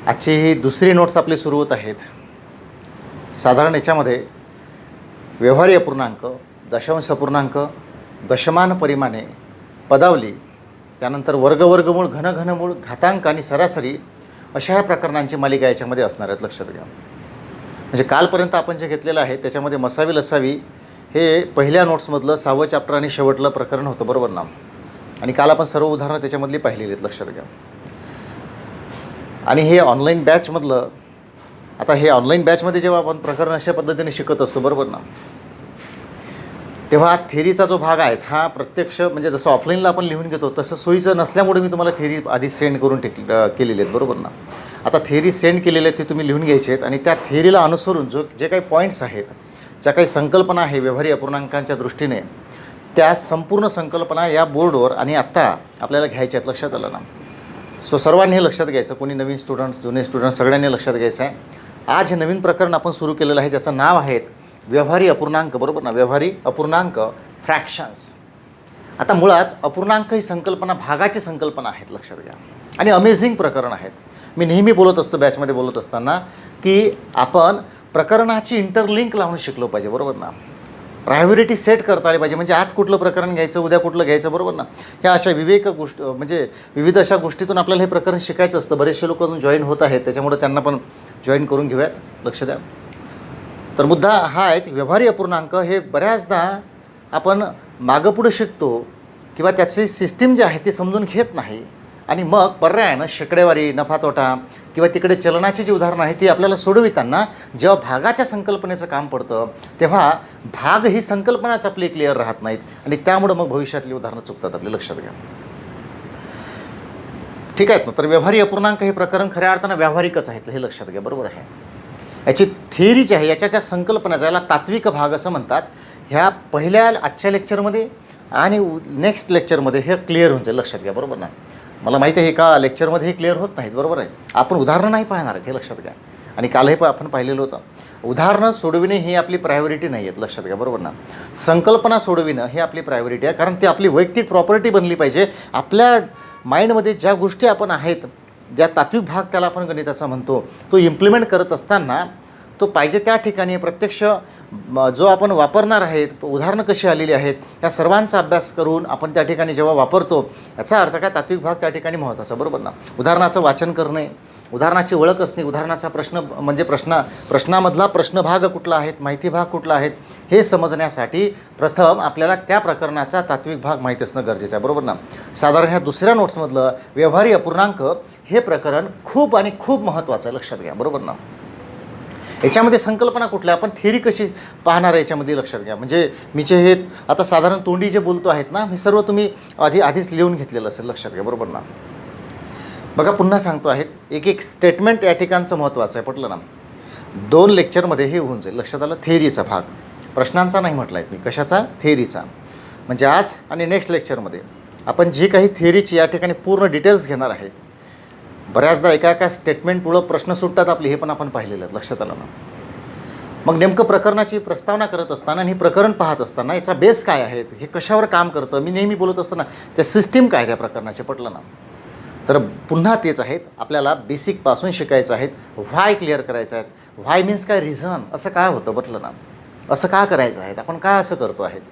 आजची ही दुसरी नोट्स आपली सुरू होत आहेत. साधारण याच्यामध्ये व्यवहारी अपूर्णांक, दशांश अपूर्णांक, दशमान परिमाणे, पदावली, त्यानंतर वर्गवर्गमूळ, घनघनमूळ, घातांक आणि सरासरी अशा ह्या प्रकरणांची मालिका याच्यामध्ये असणार आहेत. लक्षात घ्या. म्हणजे कालपर्यंत आपण जे घेतलेलं आहे त्याच्यामध्ये मसावी लसावी हे पहिल्या नोट्समधलं 6वं चॅप्टर आणि शेवटलं प्रकरण होतं, बरोबर ना. आणि काल आपण सर्व उदाहरणं त्याच्यामधली पाहिलेली आहेत. लक्षात घ्या. आणि हे ऑनलाईन बॅचमधलं, आता हे ऑनलाईन बॅचमध्ये जेव्हा आपण प्रकरण अशा पद्धतीने शिकत असतो, बरोबर ना, तेव्हा थेरीचा जो भाग आहे हा प्रत्यक्ष म्हणजे जसं ऑफलाईनला आपण लिहून घेतो तसं सोयीचं नसल्यामुळे मी तुम्हाला थेरी आधी सेंड करून केलेली आहेत, बरोबर ना. आता थेरी सेंड केलेले आहेत ते तुम्ही लिहून घ्यायचे आहेत आणि त्या थेरीला अनुसरून जे काही पॉईंट्स आहेत, ज्या काही संकल्पना आहे व्यवहारी अपूर्णांकांच्या दृष्टीने, त्या संपूर्ण संकल्पना या बोर्डवर आणि आत्ता आपल्याला घ्यायच्या आहेत. लक्षात आलं ना. सो सर्वांनी हे लक्षात घ्यायचं, कोणी नवीन स्टुडंट्स, जुने स्टुडंट्स, सगळ्यांनी लक्षात घ्यायचं आहे. आज हे नवीन प्रकरण आपण सुरू केलेलं आहे ज्याचं नाव आहे व्यवहारी अपूर्णांक, बरोबर ना. व्यवहारी अपूर्णांक, फ्रॅक्शन्स. आता मुळात अपूर्णांक ही संकल्पना भागाची संकल्पना आहेत. लक्षात घ्या. आणि अमेझिंग प्रकरण आहेत. मी नेहमी बोलत असतो बॅचमध्ये बोलत असताना की आपण प्रकरणाची इंटरलिंक लावून शिकलो पाहिजे, बरोबर ना. प्रायोरिटी सेट करता आली पाहिजे. म्हणजे आज कुठलं प्रकरण घ्यायचं, उद्या कुठलं घ्यायचं, बरोबर ना. ह्या अशा म्हणजे विविध अशा गोष्टीतून आपल्याला हे प्रकरण शिकायचं असतं. बरेचसे लोक अजून जॉईन होत आहेत, त्याच्यामुळे त्यांना पण जॉईन करून घेऊयात. लक्ष द्या. तर मुद्दा हा आहे की व्यवहारी अपूर्णांक हे बऱ्याचदा आपण मागं पुढे शिकतो किंवा त्याची सिस्टीम जी आहे ती समजून घेत नाही आणि मग पर्यायानं शेकडेवारी, नफा तोटा किंवा तिकडे चलनाची जी उदाहरणं आहेत ती आपल्याला सोडविताना जेव्हा भागाच्या संकल्पनेचं काम पडतं तेव्हा भाग ही संकल्पनाच आपली क्लिअर राहत नाहीत आणि त्यामुळं मग भविष्यातली उदाहरणं चुकतात आपली. लक्षात घ्या. ठीक आहेत ना. तर व्यवहारी अपूर्णांक हे प्रकरण खऱ्या अर्थानं व्यावहारिकच आहेत, हे लक्षात घ्या, बरोबर आहे. याची थेअरी जी आहे, याच्या ज्या संकल्पना, ज्याला तात्विक भाग असं म्हणतात, ह्या पहिल्या आजच्या लेक्चरमध्ये आणि नेक्स्ट लेक्चरमध्ये हे क्लिअर होऊन जाईल. लक्षात घ्या, बरोबर ना. मला माहिती आहे का लेक्चरमध्ये हे क्लिअर होत नाहीत, बरोबर आहे. आपण उदाहरणं नाही पाहणार आहेत, हे लक्षात घ्या. आणि कालही आपण पाहिलेलं होतं. उदाहरणं सोडविणे ही आपली प्रायोरिटी नाही आहेत. लक्षात घ्या, बरोबर ना. संकल्पना सोडविणं ही आपली प्रायोरिटी आहे, कारण ती आपली वैयक्तिक प्रॉपर्टी बनली पाहिजे. आपल्या माइंडमध्ये ज्या गोष्टी आपण आहेत, ज्या तात्विक भाग त्याला आपण गणिताचा म्हणतो, तो इम्प्लिमेंट करत असताना तो पाहिजे त्या ठिकाणी प्रत्यक्ष जो आपण वापरणार आहेत, उदाहरणं कशी आलेली आहेत, या सर्वांचा अभ्यास करून आपण त्या ठिकाणी जेव्हा वापरतो, याचा अर्थ काय, तात्विक भाग त्या ठिकाणी महत्त्वाचा, बरोबर ना. उदाहरणाचं वाचन करणे, उदाहरणाची ओळख असणे, उदाहरणाचा प्रश्न म्हणजे प्रश्नामधला प्रश्नभाग कुठला आहे, माहिती भाग कुठला आहे, हे समजण्यासाठी प्रथम आपल्याला त्या प्रकरणाचा तात्विक भाग माहीत असणं गरजेचं आहे, बरोबर ना. साधारण ह्या दुसऱ्या नोट्समधलं व्यवहारी अपूर्णांक हे प्रकरण खूप आणि खूप महत्त्वाचं आहे. लक्षात घ्या, बरोबर ना. याच्यामध्ये संकल्पना कुठल्या, आपण थेरी कशी पाहणार आहे याच्यामध्ये लक्षात घ्या. म्हणजे मी जे हे आता साधारण तोंडी जे बोलतो आहेत ना, हे सर्व तुम्ही आधीच लिहून घेतलेलं असेल. लक्षात घ्या, बरोबर ना. बघा पुन्हा सांगतो आहेत, एक एक स्टेटमेंट या ठिकाणचं महत्त्वाचं आहे, पटलं ना. 2 लेक्चरमध्ये हे होऊन जाईल. लक्षात आलं. थेरीचा भाग, प्रश्नांचा नाही म्हटला आहे मी, कशाचा, थेरीचा. म्हणजे आज आणि नेक्स्ट लेक्चरमध्ये आपण जी काही थेरीची या ठिकाणी पूर्ण डिटेल्स घेणार आहेत. बऱ्याचदा एका स्टेटमेंटमुळं प्रश्न सुटतात आपले, हे पण आपण पाहिलेलं आहे. लक्षात आलं ना. मग नेमकं प्रकरणाची प्रस्तावना करत असताना आणि हे प्रकरण पाहत असताना याचा बेस काय आहे, हे कशावर काम करतं, मी नेहमी बोलत असतो ना, त्या सिस्टीम काय त्या प्रकरणाचे, पटलं ना. तर पुन्हा तेच आहेत, आपल्याला बेसिकपासून शिकायचं आहेत. व्हाय क्लिअर करायचं आहेत. व्हाय मीन्स काय, रिझन, असं काय होतं, पटलं ना. असं का करायचं आहे, आपण का असं करतो आहेत,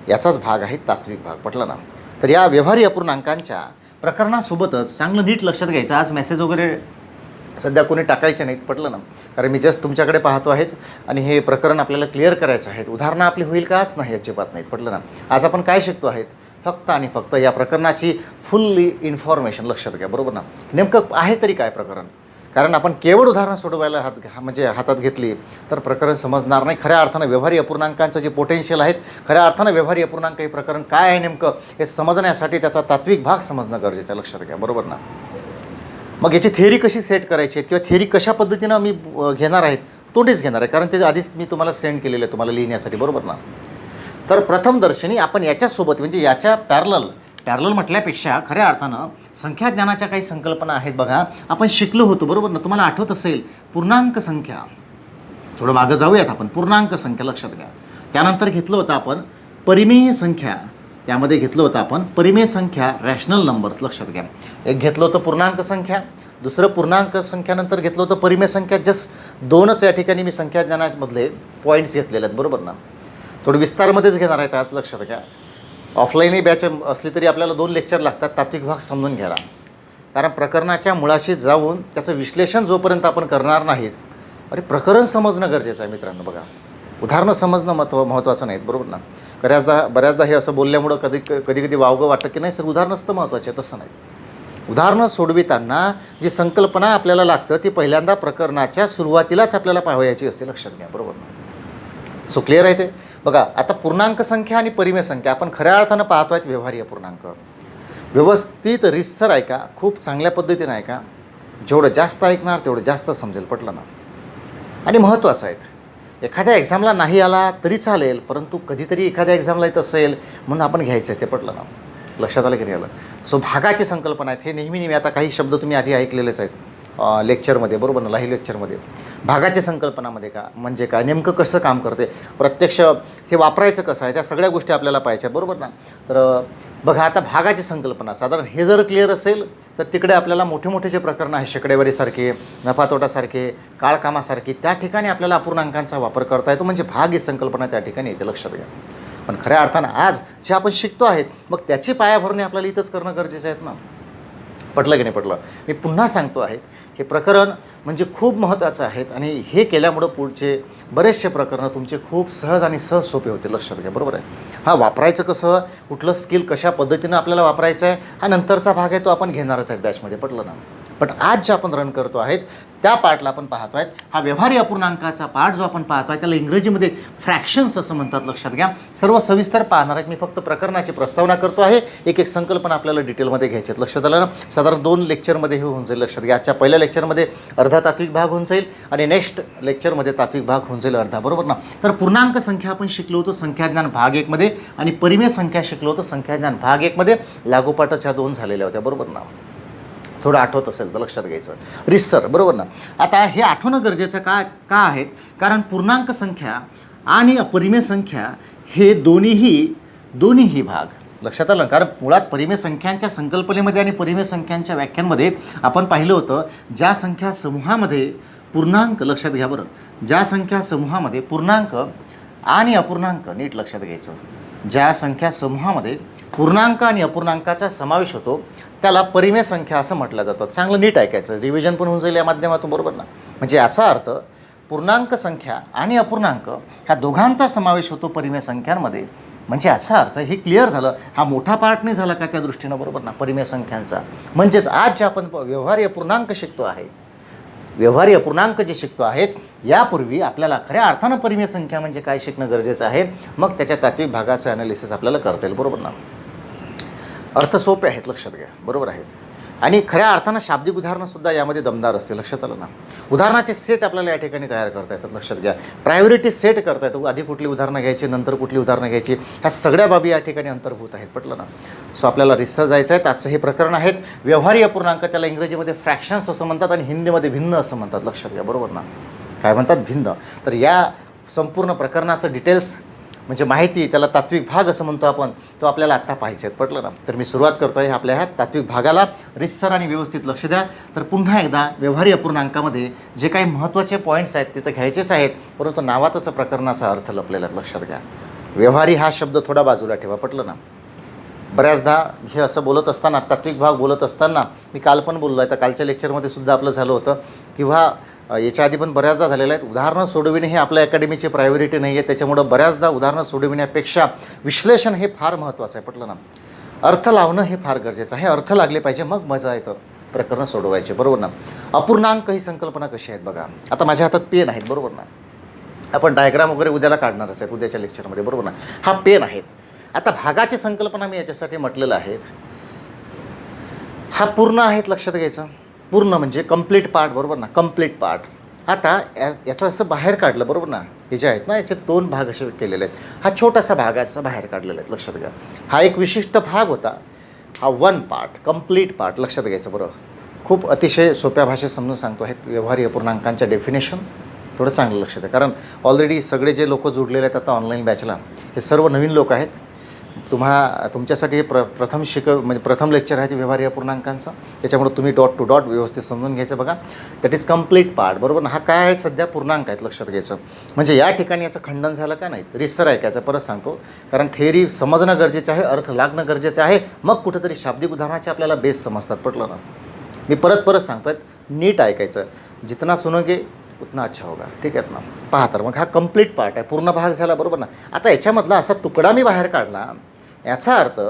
याचाच भाग आहे तात्विक भाग, पटलं ना. तर या व्यवहारी अपूर्णांकांच्या प्रकरणासोबतच चांगलं नीट लक्षात घ्यायचं. आज मेसेज वगैरे सध्या कोणी टाकायचे नाहीत, पटलं ना. कारण मी जस्ट तुमच्याकडे पाहतो आहेत आणि हे प्रकरण आपल्याला क्लिअर करायचं आहे. उदाहरणं आपली होईल काच नाही, अजिबात नाहीत, पटलं ना. आज आपण काय शिकतो आहेत, फक्त आणि फक्त या प्रकरणाची फुल्ली इन्फॉर्मेशन. लक्षात घ्या, बरोबर ना. नेमकं आहे तरी काय प्रकरण, कारण आपण केवळ उदाहरणं सोडवायला हातात घेतली तर प्रकरण समजणार नाही. खऱ्या अर्थानं व्यवहारी अपूर्णांकांचं जे पोटेन्शियल आहेत, खऱ्या अर्थानं व्यवहारी अपूर्णांक हे प्रकरण काय आहे नेमकं हे समजण्यासाठी त्याचा तात्विक भाग समजणं गरजेचं आहे. लक्षात घ्या, बरोबर ना. मग याची थेअरी कशी सेट करायची आहे किंवा थेअरी कशा पद्धतीनं मी घेणार आहेत, तोंडीच घेणार आहे, कारण ते आधीच मी तुम्हाला सेंड केलेलं आहे तुम्हाला लिहिण्यासाठी, बरोबर ना. तर प्रथम दर्शनी आपण याच्यासोबत म्हणजे याच्या पॅरलल म्हटल्यापेक्षा खऱ्या अर्थानं संख्याज्ञानाच्या काही संकल्पना आहेत. बघा आपण शिकलो होतो, बरोबर ना. तुम्हाला आठवत असेल पूर्णांक संख्या, थोडं मागं जाऊयात आपण. पूर्णांक संख्या लक्षात घ्या. त्यानंतर घेतलं होतं आपण परिमेय संख्या, त्यामध्ये घेतलं होतं आपण परिमेय संख्या, रॅशनल नंबर्स. लक्षात घ्या, एक घेतलं होतं पूर्णांक संख्या, दुसरं पूर्णांक संख्यानंतर घेतलं होतं परिमेय संख्या. जस्ट दोनच या ठिकाणी मी संख्याज्ञानामधले पॉईंट्स घेतलेले आहेत, बरोबर ना. थोडं विस्तारमध्येच घेणार आहेत आज. लक्षात घ्या, ऑफलाईनही बॅच असली तरी आपल्याला 2 लेक्चर लागतात तात्विक भाग समजून घ्यायला. कारण प्रकरणाच्या मुळाशी जाऊन त्याचं विश्लेषण जोपर्यंत आपण करणार नाहीत, अरे प्रकरण समजणं गरजेचं आहे मित्रांनो. बघा, उदाहरणं समजणं महत्त्वाचं नाहीत, बरोबर ना. बऱ्याचदा हे असं बोलल्यामुळं कधी वावगं वाटतं की नाही सर उदाहरणंच तर महत्त्वाचे आहे. तसं नाही. उदाहरणं सोडविताना जी संकल्पना आपल्याला लागतं ती पहिल्यांदा प्रकरणाच्या सुरुवातीलाच आपल्याला पाहायची असते. लक्षात घ्या, बरोबर ना. सो क्लिअर आहे ते. बघा, आता पूर्णांक संख्या आणि परिमेय संख्या आपण खऱ्या अर्थानं पाहतो आहेत व्यवहार्य पूर्णांक. व्यवस्थित रितसर ऐका, खूप चांगल्या पद्धतीने ऐका. जेवढं जास्त ऐकणार तेवढं जास्त समजेल. पटलं ना. आणि महत्त्वाचं आहे, एखाद्या एक्झामला नाही आला तरी चालेल, परंतु कधीतरी एखाद्या एक्झामला येत असेल म्हणून आपण घ्यायचं आहे ते. पटलं ना. लक्षात आलं की नाही आलं. सो भागाची संकल्पना आहेत. हे नेहमी आता काही शब्द तुम्ही आधी ऐकलेलेच आहेत लेक्चरमध्ये, बरोबर ना, लाईव्ह लेक्चरमध्ये. भागाची संकल्पनामध्ये का म्हणजे काय, नेमकं कसं काम करते, प्रत्यक्ष हे वापरायचं कसं आहे, त्या सगळ्या गोष्टी आपल्याला पाहिजे, बरोबर ना. तर बघा, आता भागाची संकल्पना साधारण हे जर क्लिअर असेल तर तिकडे आपल्याला मोठे मोठे जे प्रकरणं आहे, शेकडेवारीसारखे, नफातोटासारखे, काळकामासारखे, त्या ठिकाणी आपल्याला अपूर्णांकांचा वापर करता येतो. म्हणजे भाग ही संकल्पना त्या ठिकाणी येते. लक्षात घ्या. पण खऱ्या अर्थानं आज जे आपण शिकतो आहेत मग त्याची पायाभरणी आपल्याला इथंच करणं गरजेचं आहे ना. पटलं की नाही पटलं. मी पुन्हा सांगतो आहे, हे प्रकरण म्हणजे खूप महत्त्वाचं आहेत आणि हे केल्यामुळं पुढचे बरेचसे प्रकरणं तुमचे खूप सहज आणि सहज सोपे होते. लक्षात घ्या, बरोबर आहे. हा वापरायचं कसं, कुठलं स्किल कशा पद्धतीनं आपल्याला वापरायचं आहे, हा नंतरचा भाग आहे, तो आपण घेणारच आहेत बॅचमध्ये. पटलं ना. पण आज जे आपण रन करतो आहेत त्या पार्टला आपण पाहतो आहेत. हा व्यवहार्य अपूर्णांकाचा पार्ट जो आपण पाहतो आहे त्याला इंग्रजीमध्ये फ्रॅक्शन्स असं म्हणतात. लक्षात घ्या. सर्व सविस्तर पाहणार आहेत. मी फक्त प्रकरणाची प्रस्तावना करतो आहे. एक एक संकल्पना आपल्याला डिटेलमध्ये घ्यायची आहेत. लक्षात आलं ना. साधारण 2 लेक्चरमध्ये हे होऊन जाईल. लक्षात घ्या. आजच्या पहिल्या लेक्चरमध्ये अर्धा तात्विक भाग होऊन जाईल आणि नेक्स्ट लेक्चरमध्ये तात्विक भाग होऊन जाईल अर्धा, बरोबर ना. तर पूर्णांक संख्या आपण शिकलो होतो संख्याज्ञान भाग 1 मध्ये आणि परिमेय संख्या शिकलो होतो संख्याज्ञान भाग 1 मध्ये. लागोपाठच ह्या 2 झालेल्या होत्या, बरोबर ना. थोडं आठवत असेल तर लक्षात घ्यायचं. रिसर, बरोबर ना. आता हे आठवणं गरजेचं का आहेत, कारण पूर्णांक संख्या आणि अपरिमेय संख्या हे दोन्हीही भाग लक्षात आलं. कारण मुळात परिमेय संख्यांच्या संकल्पनेमध्ये आणि परिमेय संख्यांच्या व्याख्यांमध्ये आपण पाहिलं होतं, ज्या संख्या समूहामध्ये पूर्णांक, लक्षात घ्या बरं, ज्या संख्या समूहामध्ये पूर्णांक आणि अपूर्णांक, नीट लक्षात घ्यायचं, ज्या संख्या समूहामध्ये पूर्णांक आणि अपूर्णांकाचा समावेश होतो त्याला परिमेय संख्या असं म्हटलं जातं. चांगलं नीट ऐकायचं, रिव्हिजन पण होऊन जाईल या माध्यमातून, बरोबर ना. म्हणजे याचा अर्थ पूर्णांक संख्या आणि अपूर्णांक ह्या दोघांचा समावेश होतो परिमेय संख्यांमध्ये. म्हणजे याचा अर्थ हे क्लिअर झालं, हा मोठा पार्ट नाही झाला का त्या दृष्टीनं, बरोबर ना, परिमेय संख्यांचा. म्हणजेच आज जे आपण व्यवहार्य पूर्णांक शिकतो आहे, व्यवहार्य पूर्णांक जे शिकतो आहेत, यापूर्वी आपल्याला खऱ्या अर्थानं परिमेय संख्या म्हणजे काय शिकणं गरजेचं आहे. मग त्याच्या तात्विक भागाचं ॲनालिसिस आपल्याला करता येईल, बरोबर ना. अर्थ सोपे आहेत, लक्षात घ्या, बरोबर आहेत. आणि खऱ्या अर्थानं शाब्दिक उदाहरणंसुद्धा यामध्ये दमदार असते. लक्षात आलं ना. उदाहरणाचे सेट आपल्याला या ठिकाणी तयार करता येतात. लक्षात घ्या. प्रायोरिटी सेट करता येतो. आधी कुठली उदाहरणं घ्यायची, नंतर कुठली उदाहरणं घ्यायची, ह्या सगळ्या बाबी या ठिकाणी अंतर्भूत आहेत. पटलं ना. सो आपल्याला रिसर्च जायचं आहे. आजचं हे प्रकरण आहेत व्यवहार्य अपूर्णांक. त्याला इंग्रजीमध्ये फ्रॅक्शन्स असं म्हणतात आणि हिंदीमध्ये भिन्न असं म्हणतात. लक्षात घ्या, बरोबर ना. काय म्हणतात, भिन्न. तर या संपूर्ण प्रकरणाचं डिटेल्स म्हणजे माहिती, त्याला तात्विक भाग असं म्हणतो आपण, तो आपल्याला आत्ता पाहिजे आहेत. पटलं ना. तर मी सुरुवात करतो आहे आपल्या ह्या तात्विक भागाला. रितसर आणि व्यवस्थित लक्ष द्या. तर पुन्हा एकदा व्यवहार्य अपूर्णांकामध्ये जे काही महत्त्वाचे पॉईंट्स आहेत तिथं घ्यायचेच आहेत, परंतु नावातच प्रकरणाचा अर्थ लपलेला आहे. लक्षात घ्या. व्यवहारी हा शब्द थोडा बाजूला ठेवा. पटलं ना. बऱ्याचदा हे असं बोलत असताना, तात्विक भाग बोलत असताना, मी काल पण बोललो आहे, तर कालच्या लेक्चरमध्ये सुद्धा आपलं झालं होतं, किंवा याच्या आधी पण बऱ्याचदा झालेलं आहेत, उदाहरणं सोडविणे हे आपल्या अकॅडमीची प्रायोरिटी नाही आहे. त्याच्यामुळं बऱ्याचदा उदाहरणं सोडविण्यापेक्षा विश्लेषण हे फार महत्त्वाचं आहे. पटलं ना. अर्थ लावणं हे फार गरजेचं आहे. अर्थ लागले पाहिजे, मग मजा येतं प्रकरणं सोडवायचे, बरोबर ना. अपूर्णांक ही संकल्पना कशी आहेत बघा. आता माझ्या हातात पेन आहेत, बरोबर ना. आपण डायग्राम वगैरे उद्याला काढणारच आहेत उद्याच्या लेक्चरमध्ये, बरोबर ना. हा पेन आहेत. आता भागाची संकल्पना मी याच्यासाठी म्हटलेलं आहेत, हा पूर्ण आहेत. लक्षात घ्यायचं. पूर्ण म्हणजे कंप्लीट पार्ट, बरोबर ना. Complete part. आता याचं असं बाहेर काढलं, बरोबर ना. हे जे आहेत ना, याचे 2 भाग असे केलेले आहेत. हा छोटासा भागाचा बाहेर काढलेला आहे. लक्षात घ्या. हा एक विशिष्ट भाग होता. हा 1 पार्ट, कंप्लीट पार्ट. लक्षात घ्यायचं. बरोबर. खूप अतिशय सोप्या भाषेत समजून सांगतो आहेत व्यवहार्य अपूर्णांकांच्या डेफिनेशन. थोडं चांगलं लक्षात आहे, कारण ऑलरेडी सगळे जे लोक जोडलेले आहेत आता ऑनलाईन बॅचला, हे सर्व नवीन लोक आहेत. तुमच्यासाठी हे प्रथम म्हणजे प्रथम लेक्चर आहे ते व्यवहारीय अपूर्णांकांचं. त्याच्यामुळे तुम्ही डॉट टू डॉट व्यवस्थित समजून घ्यायचं. बघा, दॅट इज कम्प्लीट पार्ट, बरोबर ना. हा काय आहे, सध्या पूर्णांक आहेत, लक्षात घ्यायचं. म्हणजे या ठिकाणी याचं खंडन झालं का नाही, रिसर ऐकायचं. परत सांगतो, कारण थेअरी समजणं गरजेचं आहे, अर्थ लागणं गरजेचं आहे, मग कुठंतरी शाब्दिक उदाहरणाचे आपल्याला बेस समजतात. पटलं ना. मी परत सांगतो आहे, नीट ऐकायचं. जितना सुनोगे उतना अच्छा होगा, ठीक आहे ना. पहा, तर मग हा कम्प्लीट पार्ट आहे, पूर्ण भाग झाला, बरोबर ना. आता याच्यामधला असा तुकडा मी बाहेर काढला, याचा अर्थ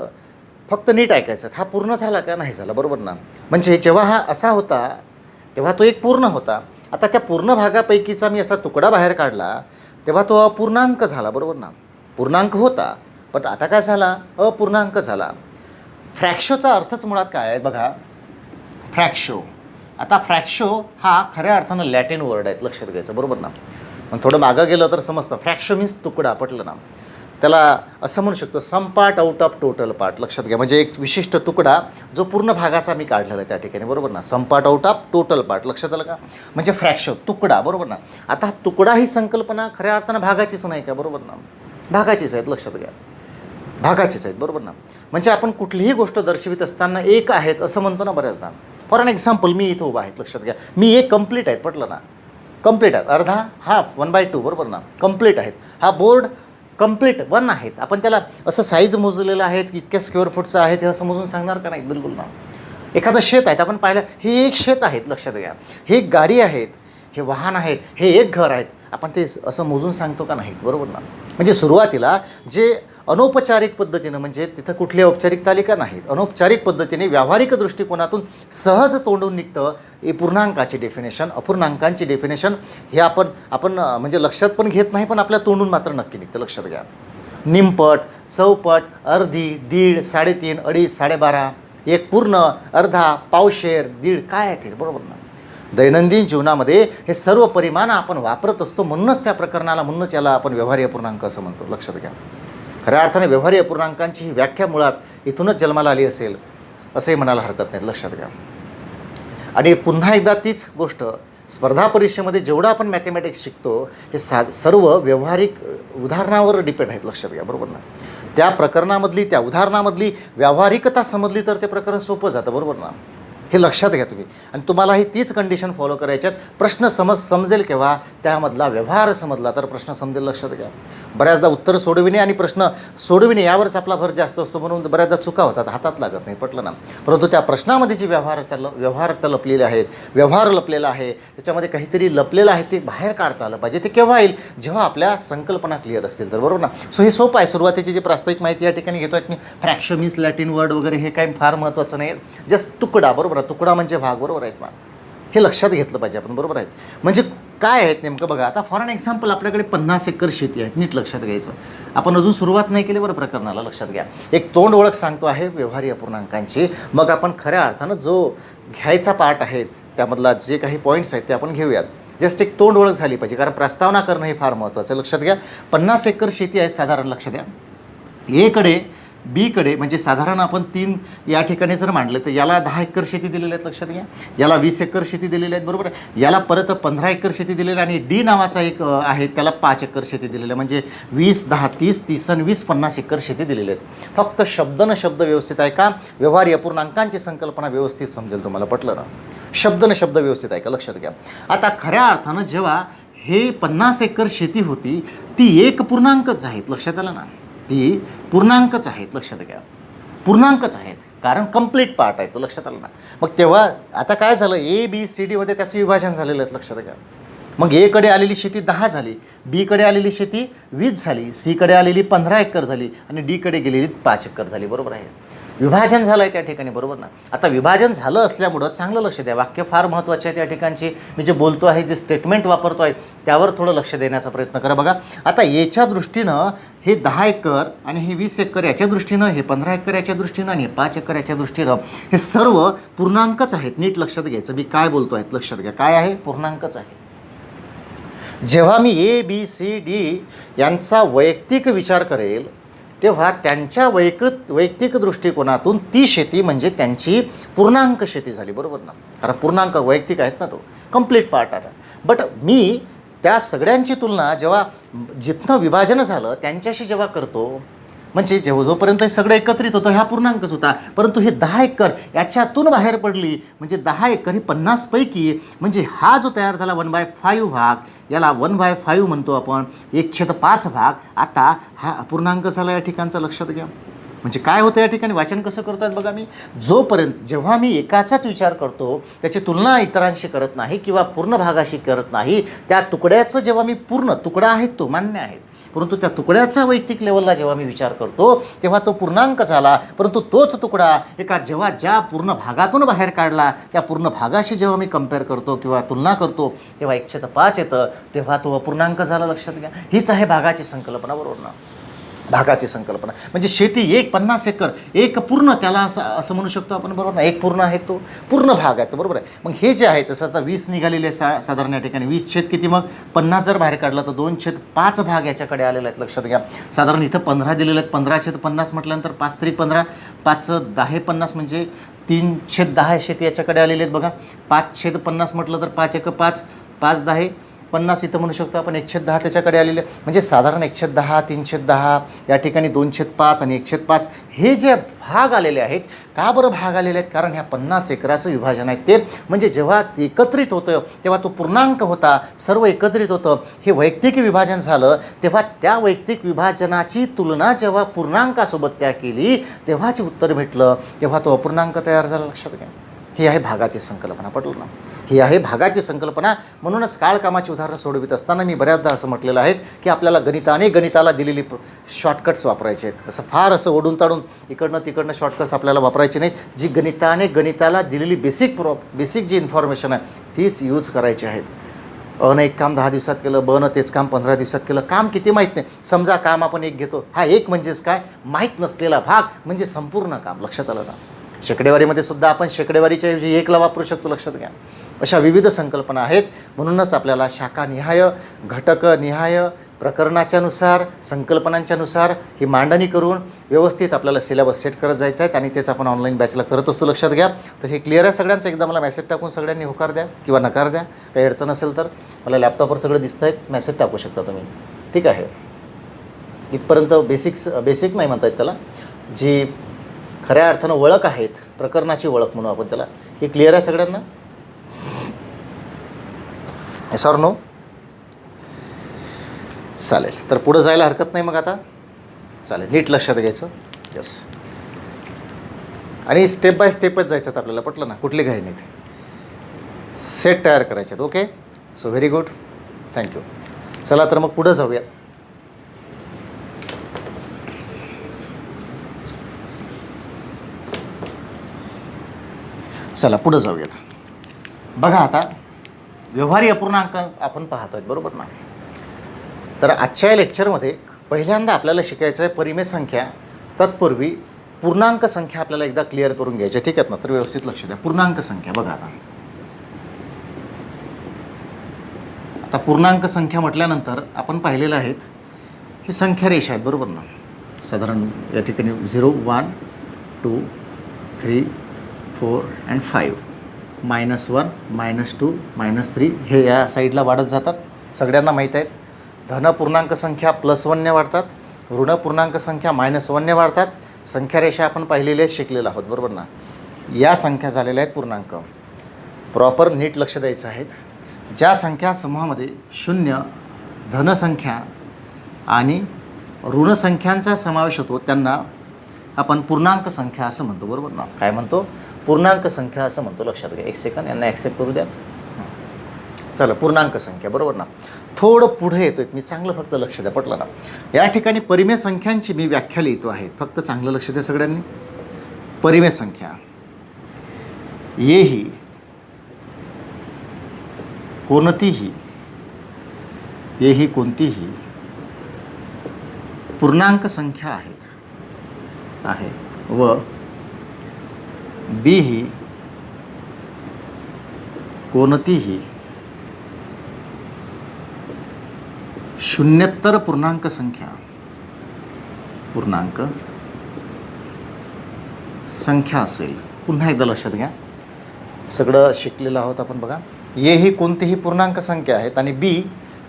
फक्त नीट ऐकायचं, हा पूर्ण झाला का नाही झाला, बरोबर ना. म्हणजे जेव्हा हा असा होता तेव्हा तो एक पूर्ण होता. आता त्या पूर्ण भागापैकीचा मी असा तुकडा बाहेर काढला तेव्हा तो अपूर्णांक झाला, बरोबर ना. पूर्णांक होता पण आता काय झाला, अपूर्णांक झाला. फ्रॅक्शोचा अर्थच मुळात काय आहे बघा, फ्रॅक्शो. आता फ्रॅक्शो हा खऱ्या अर्थानं लॅटिन वर्ड आहे, लक्षात घ्यायचं, बरोबर ना. मग थोडं मागं गेलं तर समजतं. फ्रॅक्शो मीन्स तुकडा, पटलं ना. त्याला असं म्हणू शकतो, some part out of total part, लक्षात घ्या. म्हणजे एक विशिष्ट तुकडा जो पूर्ण भागाचा मी काढलेला आहे त्या ठिकाणी, बरोबर ना. Some part out of total part, लक्षात आलं का. म्हणजे फ्रॅक्शो तुकडा, बरोबर ना. आता तुकडा ही संकल्पना खऱ्या अर्थानं भागाचीच नाही का, बरोबर ना. भागाचीच आहेत, लक्षात घ्या, भागाचीच आहेत, बरोबर ना. म्हणजे आपण कुठलीही गोष्ट दर्शवित असताना एक आहेत असं म्हणतो ना बऱ्याचदा. फॉर एन एक्झाम्पल, मी इथं उभा आहे, लक्षात घ्या. मी एक कंप्लीट आहेत, पटलं ना. कंप्लीट आहेत, अर्धा, हाफ, 1/2, बरोबर ना. कंप्लीट आहेत. हा बोर्ड कंप्लीट 1 आहेत. आपण त्याला असं साईज मोजलेलं आहे की इतक्या स्क्वेअर फूटचं आहे ते असं मोजून सांगणार का नाही, बिलकुल ना. एखादं शेत आहेत, आपण पाहिलं, हे एक शेत आहेत, लक्षात घ्या. हे एक गाडी आहेत, हे वाहन आहेत, हे एक घर आहेत, आपण ते असं मोजून सांगतो का नाही, बरोबर ना. म्हणजे सुरुवातीला जे अनौपचारिक पद्धतीनं, म्हणजे तिथं कुठली औपचारिक तालिका नाहीत, अनौपचारिक पद्धतीने व्यावहारिक दृष्टिकोनातून सहज तोंडून निघतं हे पूर्णांकाची डेफिनेशन, अपूर्णांकांची डेफिनेशन. हे आपण म्हणजे लक्षात पण घेत नाही, पण आपल्या तोंडून मात्र नक्की निघतं, लक्षात घ्या. निमपट, चौपट, अर्धी, दीड, 3.5, अडीच, 12.5, एक पूर्ण, अर्धा, पावशेर, दीड, काय आहे ते, बरोबर ना. दैनंदिन जीवनामध्ये हे सर्व परिमाण आपण वापरत असतो, म्हणूनच त्या प्रकरणाला, म्हणूनच याला आपण व्यवहारीय अपूर्णांक असं म्हणतो, लक्षात घ्या. खऱ्या अर्थाने व्यवहारीय अपूर्णांकांची ही व्याख्या मुळात इथूनच जन्माला आली असेल असंही म्हणायला हरकत नाही, लक्षात घ्या. आणि पुन्हा एकदा तीच गोष्ट, स्पर्धा परीक्षेमध्ये जेवढं आपण मॅथमॅटिक्स शिकतो हे सर्व व्यवहारिक उदाहरणावर डिपेंड आहेत, लक्षात घ्या, बरोबर ना. त्या प्रकरणामधली, त्या उदाहरणामधली व्यावहारिकता समजली तर ते प्रकरण सोपं जातं, बरोबर ना. हे लक्षात घ्या तुम्ही. आणि तुम्हालाही तीच कंडिशन फॉलो करायच्यात. प्रश्न समजेल केव्हा, त्यामधला व्यवहार समजला तर प्रश्न समजेल, लक्षात घ्या. बऱ्याचदा उत्तर सोडविणे आणि प्रश्न सोडविणे यावरच आपला भर जास्त असतो, म्हणून बऱ्याचदा चुका होतात, हातात लागत नाही, पटलं ना. परंतु त्या प्रश्नामध्ये जे व्यवहार लपलेले आहेत, व्यवहार लपलेला आहे, त्याच्यामध्ये काहीतरी लपलेलं आहे, ते बाहेर काढता आलं पाहिजे. ते केव्हा येईल, जेव्हा आपल्या संकल्पना क्लिअर असतील तर, बरोबर ना. सो हे सोपं आहे. सुरुवातीची जी प्रास्ताविक माहिती या ठिकाणी घेतो आहेत मी, फ्रॅक्शन मीन्स लॅटिन वर्ड वगैरे हे काही फार महत्त्वाचं नाही, जस्ट तुकडा, बरोबर. तुकडा म्हणजे भाग, बरोबर आहेत ना. हे लक्षात घेतलं पाहिजे आपण, बरोबर आहे. म्हणजे काय आहेत नेमकं बघा. आता फॉर एन एक्झाम्पल, आपल्याकडे 50 एकर शेती आहे, नीट लक्षात घ्यायचं. आपण अजून सुरुवात नाही केली बरं प्रकरणाला, लक्षात घ्या. एक तोंड ओळख सांगतो आहे व्यवहारीय अपूर्णांकांची, मग आपण खऱ्या अर्थानं जो घ्यायचा पार्ट आहे त्यामधला जे काही पॉईंट्स आहेत ते आपण घेऊयात. जस्ट एक तोंड ओळख झाली पाहिजे, कारण प्रस्तावना करणं हे फार महत्त्वाचं आहे, लक्षात घ्या. 50 एकर शेती आहे साधारण, लक्षात द्या. एकडे बीकडे म्हणजे साधारण आपण 3 या ठिकाणी जर मांडले तर याला 10 एकर शेती दिलेली आहेत, लक्षात घ्या. याला 20 एकर शेती दिलेली आहेत, बरोबर आहे. याला परत 15 एकर शेती दिलेली आहे. आणि डी नावाचा एक आहे, त्याला 5 एकर शेती दिलेली आहे. म्हणजे 20, 10, 30, 30 आणि 20, 50 एकर शेती दिलेली आहेत. फक्त शब्द न शब्द व्यवस्थित आहे का, व्यवहारी अपूर्णांकांची संकल्पना व्यवस्थित समजेल तुम्हाला, पटलं ना. शब्द न शब्द व्यवस्थित आहे का, लक्षात घ्या. आता खऱ्या अर्थानं जेव्हा हे 50 एकर शेती होती ती एक पूर्णांकच आहेत, लक्षात आलं ना. ती पूर्णांकच आहेत, लक्षात घ्या. पूर्णांकच आहेत, कारण कंप्लीट पार्ट आहे तो, लक्षात आलं ना. मग तेव्हा आता काय झालं, ABCD मध्ये त्याचं विभाजन झालेलं आहे, लक्षात घ्या. मग एकडे आलेली शेती 10 झाली, बीकडे आलेली शेती 20 झाली, सीकडे आलेली 15 एकर झाली आणि डीकडे गेलेली 5 एकर झाली, बरोबर आहे. विभाजन झालं आहे त्या ठिकाणी, बरोबर ना. आता विभाजन झालं असल्यामुळं चांगलं लक्ष द्या, वाक्य फार महत्त्वाचे आहे त्या ठिकाणची. मी जे बोलतो आहे, जे स्टेटमेंट वापरतो आहे त्यावर थोडं लक्ष देण्याचा प्रयत्न करा. बघा, आता याच्या दृष्टीनं हे 10 एकर आणि हे 20 एकर याच्या दृष्टीनं, हे 15 एकर याच्या दृष्टीनं आणि हे 5 एकर याच्या दृष्टीनं, हे सर्व पूर्णांकच आहेत. नीट लक्षात घ्यायचं, मी काय बोलतो आहे लक्षात घ्या. काय आहे, पूर्णांकच आहे. जेव्हा मी ABCD यांचा वैयक्तिक विचार करेल तेव्हा त्यांच्या वैयक्तिक दृष्टिकोनातून ती शेती म्हणजे त्यांची पूर्णांक शेती झाली, बरोबर ना. कारण पूर्णांक वैयक्तिक आहेत ना, तो कंप्लीट पार्ट आता. बट मी त्या सगळ्यांची तुलना जेव्हा जिथनं विभाजन झालं त्यांच्याशी जेव्हा करतो म्हणजे जोपर्यंत हे सगळं एकत्रित होतं ह्या पूर्णांकच होता, परंतु हे 10 एकर याच्यातून बाहेर पडली, म्हणजे 10 एकर ही 50 पैकी, म्हणजे हा जो तयार झाला 1/5 भाग, याला 1/5 म्हणतो आपण, 1/5 भाग. आता हा अपूर्णांक झाला या ठिकाणचा, लक्षात घ्या. म्हणजे काय होतं या ठिकाणी, वाचन कसं करतात बघा मी, जेव्हा मी एकाचाच विचार करतो, त्याची तुलना इतरांशी करत नाही किंवा पूर्ण भागाशी करत नाही, त्या तुकड्याचं जेव्हा मी, पूर्ण तुकडा आहे तो मान्य आहे, परंतु त्या तुकड्याचा वैयक्तिक लेवलला जेव्हा मी विचार करतो तेव्हा तो पूर्णांक झाला. परंतु तोच तुकडा जेव्हा ज्या पूर्ण भागातून बाहेर काढला त्या पूर्ण भागाशी जेव्हा मी कंपेअर करतो किंवा तुलना करतो तेव्हा 1/5 येतं, तेव्हा तो अपूर्णांक झाला, लक्षात घ्या. हीच आहे भागाची संकल्पना, बरोबर ना. भागाची संकल्पना म्हणजे शेती 50 एकर, एक पूर्ण, त्याला असं म्हणू शकतो आपण, बरोबर ना. एक पूर्ण आहे, तो पूर्ण भाग आहे तो, बरोबर आहे. मग हे जे आहे तसं आता 20 निघालेले साधारण या ठिकाणी 20 किती, मग 50 जर बाहेर काढला तर 2/5 भाग याच्याकडे आलेला आहेत, लक्षात घ्या. साधारण इथं 15 दिलेले आहेत, 15/50 म्हटल्यानंतर 5 3 15, 5 10 50 म्हणजे 3/10 शेती याच्याकडे आलेले आहेत बघा. 5/50 म्हटलं तर 5 1 5, 5 10 50 इथं म्हणू शकतो आपण, 1/10 त्याच्याकडे आलेले, म्हणजे साधारण 1/10, 3/10 या ठिकाणी 2/5 आणि 1/5 हे जे भाग आलेले आहेत. का बरं भाग आलेले आहेत, कारण ह्या 50 एकराचं विभाजन आहे ते, म्हणजे जेव्हा एकत्रित होतं तेव्हा तो पूर्णांक होता, सर्व एकत्रित होतं, हे वैयक्तिक विभाजन झालं, तेव्हा त्या वैयक्तिक विभाजनाची तुलना जेव्हा पूर्णांकासोबत त्या केली तेव्हाच उत्तर भेटलं, तेव्हा तो अपूर्णांक तयार झाला, लक्षात घ्या. ही आहे भागाची संकल्पना, पटलं ना. ही आहे भागाची संकल्पना. म्हणूनच काळकामाची उदाहरणं सोडवित असताना मी बऱ्याचदा असं म्हटलेलं आहे की आपल्याला गणिताला दिलेली शॉर्टकट्स वापरायचे आहेत. असं फार असं ओढून ताडून इकडनं तिकडनं शॉर्टकट्स आपल्याला वापरायचे नाहीत. जी गणिताला दिलेली बेसिक जी इन्फॉर्मेशन आहे तीच यूज करायची आहेत. अनं एक काम 10 दिवसात केलं, बनं तेच काम 15 दिवसात केलं, काम किती माहीत नाही. समजा काम आपण एक घेतो, हा एक म्हणजेच काय, माहीत नसलेला भाग म्हणजे संपूर्ण काम, लक्षात आलं ना. शेकडेवारीमध्ये सुद्धा आपण शेकडेवारीच्या ऐवजी 1ला वापरू शकतो, लक्षात घ्या. अशा विविध संकल्पना आहेत. म्हणूनच आपल्याला शाखानिहाय, घटकनिहाय, प्रकरणाच्यानुसार, संकल्पनांच्यानुसार ही मांडणी करून व्यवस्थित आपल्याला सिलेबस सेट करत जायचं आहे आणि तेच आपण ऑनलाईन बॅचला करत असतो, लक्षात घ्या. तर हे क्लिअर आहे सगळ्यांचं. एकदा मला मेसेज टाकून सगळ्यांनी होकार द्या किंवा नकार द्या, काही अडचण असेल तर. मला लॅपटॉपवर सगळं दिसतं आहेत, मेसेज टाकू शकता तुम्ही, ठीक आहे. इथपर्यंत बेसिक नाही म्हणता येत त्याला, जी खऱ्या अर्थानं ओळख आहेत, प्रकरणाची ओळख म्हणू आपण त्याला. हे क्लिअर आहे सगळ्यांना, येस ऑर नो? चालेल, तर पुढं जायला हरकत नाही मग आता. चालेल, नीट लक्षात घ्यायचं, यस. आणि स्टेप बाय स्टेपच जायचं आहे आपल्याला, पटलं ना. कुठली घाई नाही, सेट तयार करायचे आहेत. Okay, so very good, thank you. चला तर मग पुढं जाऊया. चला पुढं जाऊयात. बघा आता व्यवहारी अपूर्णांक आपण पाहतो आहेत, बरोबर ना. तर आजच्या लेक्चरमध्ये पहिल्यांदा आपल्याला शिकायचं आहे परिमेय संख्या. तत्पूर्वी पूर्णांक संख्या आपल्याला एकदा क्लिअर करून घ्यायच्या, ठीक आहेत ना. तर व्यवस्थित लक्ष द्या. पूर्णांक संख्या बघा आता पूर्णांक संख्या म्हटल्यानंतर आपण पाहिलेलं आहेत ही संख्या रेषा आहेत, बरोबर ना. साधारण या ठिकाणी 0 1 2 3 4 and 5, -1 -2 -3 हे या साईडला वाढत जातात, सगळ्यांना माहीत आहेत. धन पूर्णांक संख्या +1ने वाढतात, ऋण पूर्णांक संख्या -1ने वाढतात. संख्यारेषा आपण पाहिलेल्या शिकलेलो आहोत, बरोबर ना. या संख्या झालेल्या आहेत पूर्णांक. प्रॉपर नीट लक्ष द्यायचं आहे. ज्या संख्या समूहामध्ये 0 धनसंख्या आणि ऋणसंख्यांचा समावेश होतो त्यांना आपण पूर्णांक संख्या असं म्हणतो, बरोबर ना. काय म्हणतो? पूर्णांक संख्या असं म्हणतो, लक्षात घ्या. एक सेकंद, यांना ॲक्सेप्ट करू द्या. चला, पूर्णांक संख्या, बरोबर ना. थोडं पुढे येतोय मी, चांगलं फक्त लक्ष द्या, पटलं ना. या ठिकाणी परिमेय संख्यांची मी व्याख्या लिहितो आहे, फक्त चांगलं लक्ष द्या सगळ्यांनी. परिमेय संख्या येही कोणतीही पूर्णांक संख्या आहे व बी ही कोणतीही शून्यत्तर पूर्णांक संख्या असेल. पुन्हा एकदा लक्षात घ्या, सगळं शिकलेलं आहोत आपण. बघा, ए ही कोणतीही पूर्णांक संख्या आहेत आणि बी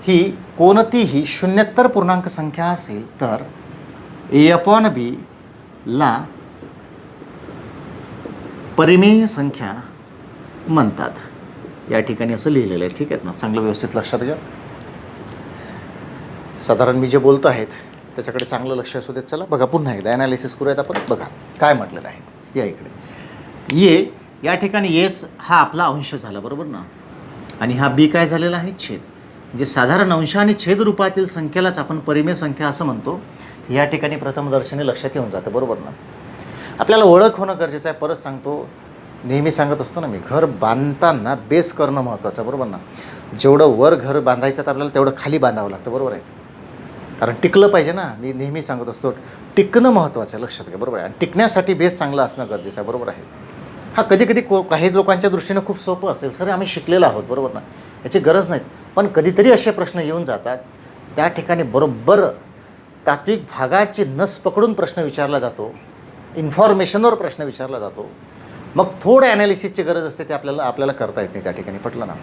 ही कोणतीही शून्यत्तर पूर्णांक संख्या असेल तर ए अपॉन बी ला परिमेय संख्या म्हणतात। या ठिकाणी असं लिहिलेलं आहे, ठीक आहे ना, चांगलं व्यवस्थित लक्षात घ्या। साधारण मी जे बोलतो आहेत त्याच्याकडे चांगलं लक्ष असू देत। चला बघा, पुन्हा एकदा ॲनालिसिस करूयात आपण। बघा काय म्हटलेलं आहे, या इकडे ये, या ठिकाणी येच हा आपला अंश झाला, बरोबर ना, आणि हा बी काय झालेला आहे, छेद। म्हणजे साधारण अंश आणि छेद रूपातील संख्येलाच आपण परिमेय संख्या असं म्हणतो। या ठिकाणी प्रथमदर्शनी लक्षात येऊन जातं, बरोबर ना। आपल्याला ओळख होणं गरजेचं आहे। परत सांगतो, नेहमी सांगत असतो ना मी, घर बांधताना बेस करणं महत्त्वाचं, बरोबर ना। जेवढं वर घर बांधायचं तर आपल्याला तेवढं खाली बांधावं लागतं, बरोबर आहे, कारण टिकलं पाहिजे ना। मी नेहमी सांगत असतो, टिकणं महत्त्वाचं आहे, लक्षात घ्या, बरोबर आहे। आणि टिकण्यासाठी बेस चांगला असणं गरजेचं आहे, बरोबर आहे। हा कधी कधी काही लोकांच्या दृष्टीनं खूप सोपं असेल, सर आम्ही शिकलेलो आहोत, बरोबर ना, याची गरज नाहीत, पण कधीतरी असे प्रश्न येऊन जातात, त्या ठिकाणी बरोबर तात्विक भागाची नस पकडून प्रश्न विचारला जातो, इन्फॉर्मेशनवर प्रश्न विचारला जातो, मग थोडं ॲनालिसिसची गरज असते, ते आपल्याला करता येत नाही त्या ठिकाणी, पटलं ना।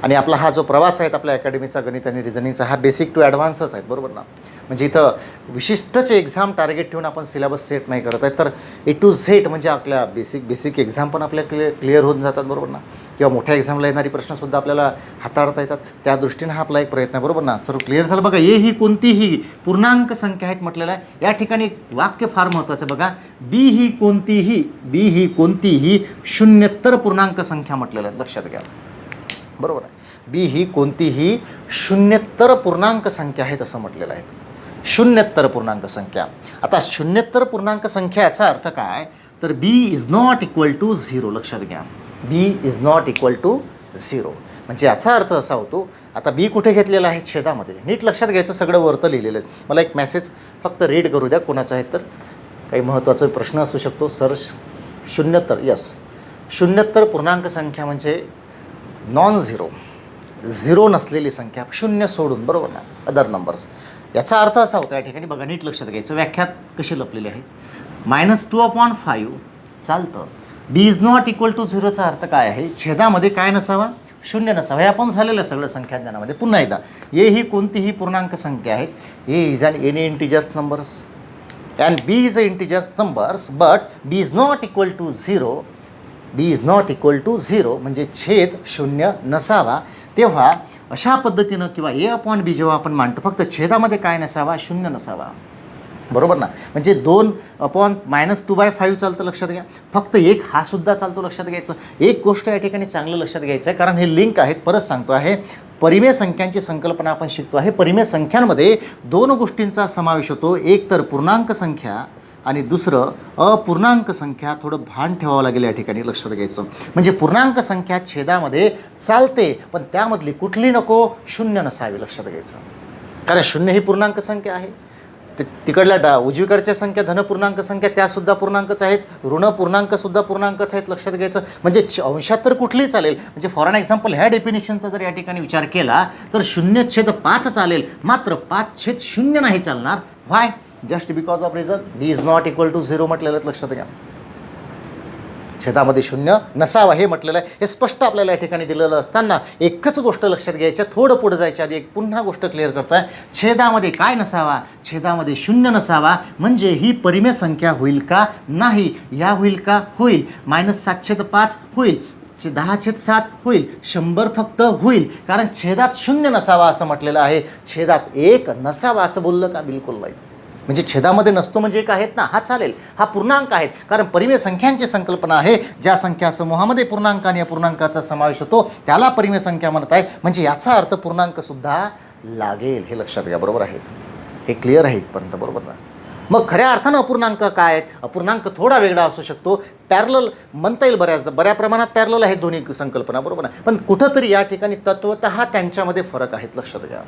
आणि आपला हा जो प्रवास आहे आपल्या अकॅडमीचा गणित आणि रिझनिंगचा, हा बेसिक टू ॲडव्हान्सच आहेत, बरोबर ना। म्हणजे इथं विशिष्टच एक्झाम टार्गेट ठेवून आपण सिलेबस सेट नाही करत आहे, तर ए टू झेड म्हणजे आपल्या बेसिक एक्झाम पण आपल्या क्लिअर होऊन जातात, बरोबर ना। किंवा मोठ्या एक्झामला येणारी प्रश्नसुद्धा आपल्याला हाताळता येतात, त्या दृष्टीने हा आपला एक प्रयत्न आहे, बरोबर ना। तर क्लिअर झालं बघा। ए ही कोणतीही पूर्णांक संख्या आहेत म्हटलेलं आहे। या ठिकाणी वाक्य फार महत्त्वाचं बघा, बी ही कोणतीही शून्यत्तर पूर्णांक संख्या म्हटलेलं आहे, लक्षात घ्या, बरोबर आहे। बी ही कोणतीही शून्यत्तर पूर्णांक संख्या आहेत असं म्हटलेलं आहे, शून्यत्तर पूर्णांक संख्या। आता शून्यत्तर पूर्णांक संख्या याचा अर्थ काय, तर बी इज नॉट इक्वल टू 0, लक्षात घ्या, बी इज नॉट इक्वल टू 0। म्हणजे याचा अर्थ असा होतो, आता बी कुठे घेतलेला आहे, छेदामध्ये। नीट लक्षात घ्यायचं, सगळं वरतं लिहिलेलं आहे। मला एक मेसेज फक्त रीड करू द्या, कोणाचा आहे तर, काही महत्त्वाचा प्रश्न असू शकतो, सर शून्यत्तर, यस, शून्यत्तर पूर्णांक संख्या म्हणजे नॉन झिरो नसलेली संख्या, शून्य सोडून, बरोबर ना, अदर नंबर्स। याचा अर्थ असा होता, या ठिकाणी बघा नीट लक्षात घ्यायचं, व्याख्यात कशी लपलेली आहे। -2/5 चालतं, बी इज नॉट इक्वल टू 0चा अर्थ काय आहे, छेदामध्ये काय नसावा, शून्य नसावा। हे आपण झालेलं सगळं संख्याज्ञानामध्ये। पुन्हा एकदा, ए ही कोणतीही पूर्णांक संख्या आहेत, A is an any integers numbers and B is a integers numbers, but B is not equal to 0, B is not equal to 0 म्हणजे छेद शून्य नसावा। तेव्हा अशा पद्धतीनं किंवा ए अपॉन बी जेव्हा आपण मांडतो, फक्त छेदामध्ये काय नसावा, शून्य नसावा, बरोबर ना। म्हणजे 2/-2/5 चालतं, लक्षात घ्या। फक्त एक हा सुद्धा चालतो, लक्षात घ्यायचं। एक गोष्ट या ठिकाणी चांगलं लक्षात घ्यायचं आहे, कारण हे लिंक आहेत, परत सांगतो आहे, परिमेय संख्यांची संकल्पना आपण शिकतो आहे। परिमेय संख्यांमध्ये दोन गोष्टींचा समावेश होतो, एक तर पूर्णांक संख्या आणि दुसरं अपूर्णांक संख्या। थोडं भान ठेवावं लागेल या ठिकाणी, लक्षात घ्यायचं। म्हणजे पूर्णांक संख्या छेदामध्ये चालते, पण त्यामधली कुठली नको, शून्य नसावी, लक्षात घ्यायचं, कारण शून्य ही पूर्णांक संख्या आहे। तिकडल्या उजवीकडच्या संख्या धनपूर्णांक संख्या त्यासुद्धा पूर्णांकच आहेत, ऋण पूर्णांकसुद्धा पूर्णांकच आहेत, लक्षात घ्यायचं। म्हणजे अंशात तर कुठलीही चालेल। म्हणजे फॉर एन एक्झाम्पल, ह्या डेफिनेशनचा जर या ठिकाणी विचार केला तर 0/5 चालेल, मात्र 5/0 नाही चालणार। Why, just because of reason B is not equal to 0 म्हटलेलं, लक्षात घ्या। छेदामध्ये शून्य नसावा हे म्हटलेलं आहे, हे स्पष्ट आपल्याला या ठिकाणी दिलेलं असताना एकच गोष्ट लक्षात घ्यायची, थोडं पुढे जायच्या आधी एक पुन्हा गोष्ट क्लिअर करतोय, छेदामध्ये काय नसावा, छेदामध्ये शून्य नसावा, म्हणजे ही परिमेय संख्या होईल का, नाही, या होईल का, होईल, -7/5 होईल, 10/7 होईल, 100 फक्त होईल, कारण छेदात शून्य नसावा असं म्हटलेलं आहे। छेदात एक नसावा असं बोललं का, बिलकुल नाही। म्हणजे छेदामध्ये नसतो म्हणजे एक आहेत ना, हा चालेल, हा पूर्णांक आहेत, कारण परिमेय संख्यांची संकल्पना आहे, ज्या संख्या समूहामध्ये पूर्णांक आणि अपूर्णांकाचा समावेश होतो त्याला परिमेय संख्या म्हणत आहे। म्हणजे याचा अर्थ पूर्णांकसुद्धा लागेल, हे लक्षात घ्या, बरोबर आहेत, हे क्लिअर आहे इथपर्यंत, बरोबर ना। मग खऱ्या अर्थानं अपूर्णांक काय आहेत, अपूर्णांक थोडा वेगळा असू शकतो, पॅरलल म्हणता येईल, बऱ्या प्रमाणात पॅरलल आहेत दोन्ही संकल्पना, बरोबर ना, पण कुठंतरी या ठिकाणी तत्वतः त्यांच्यामध्ये फरक आहेत, लक्षात घ्या।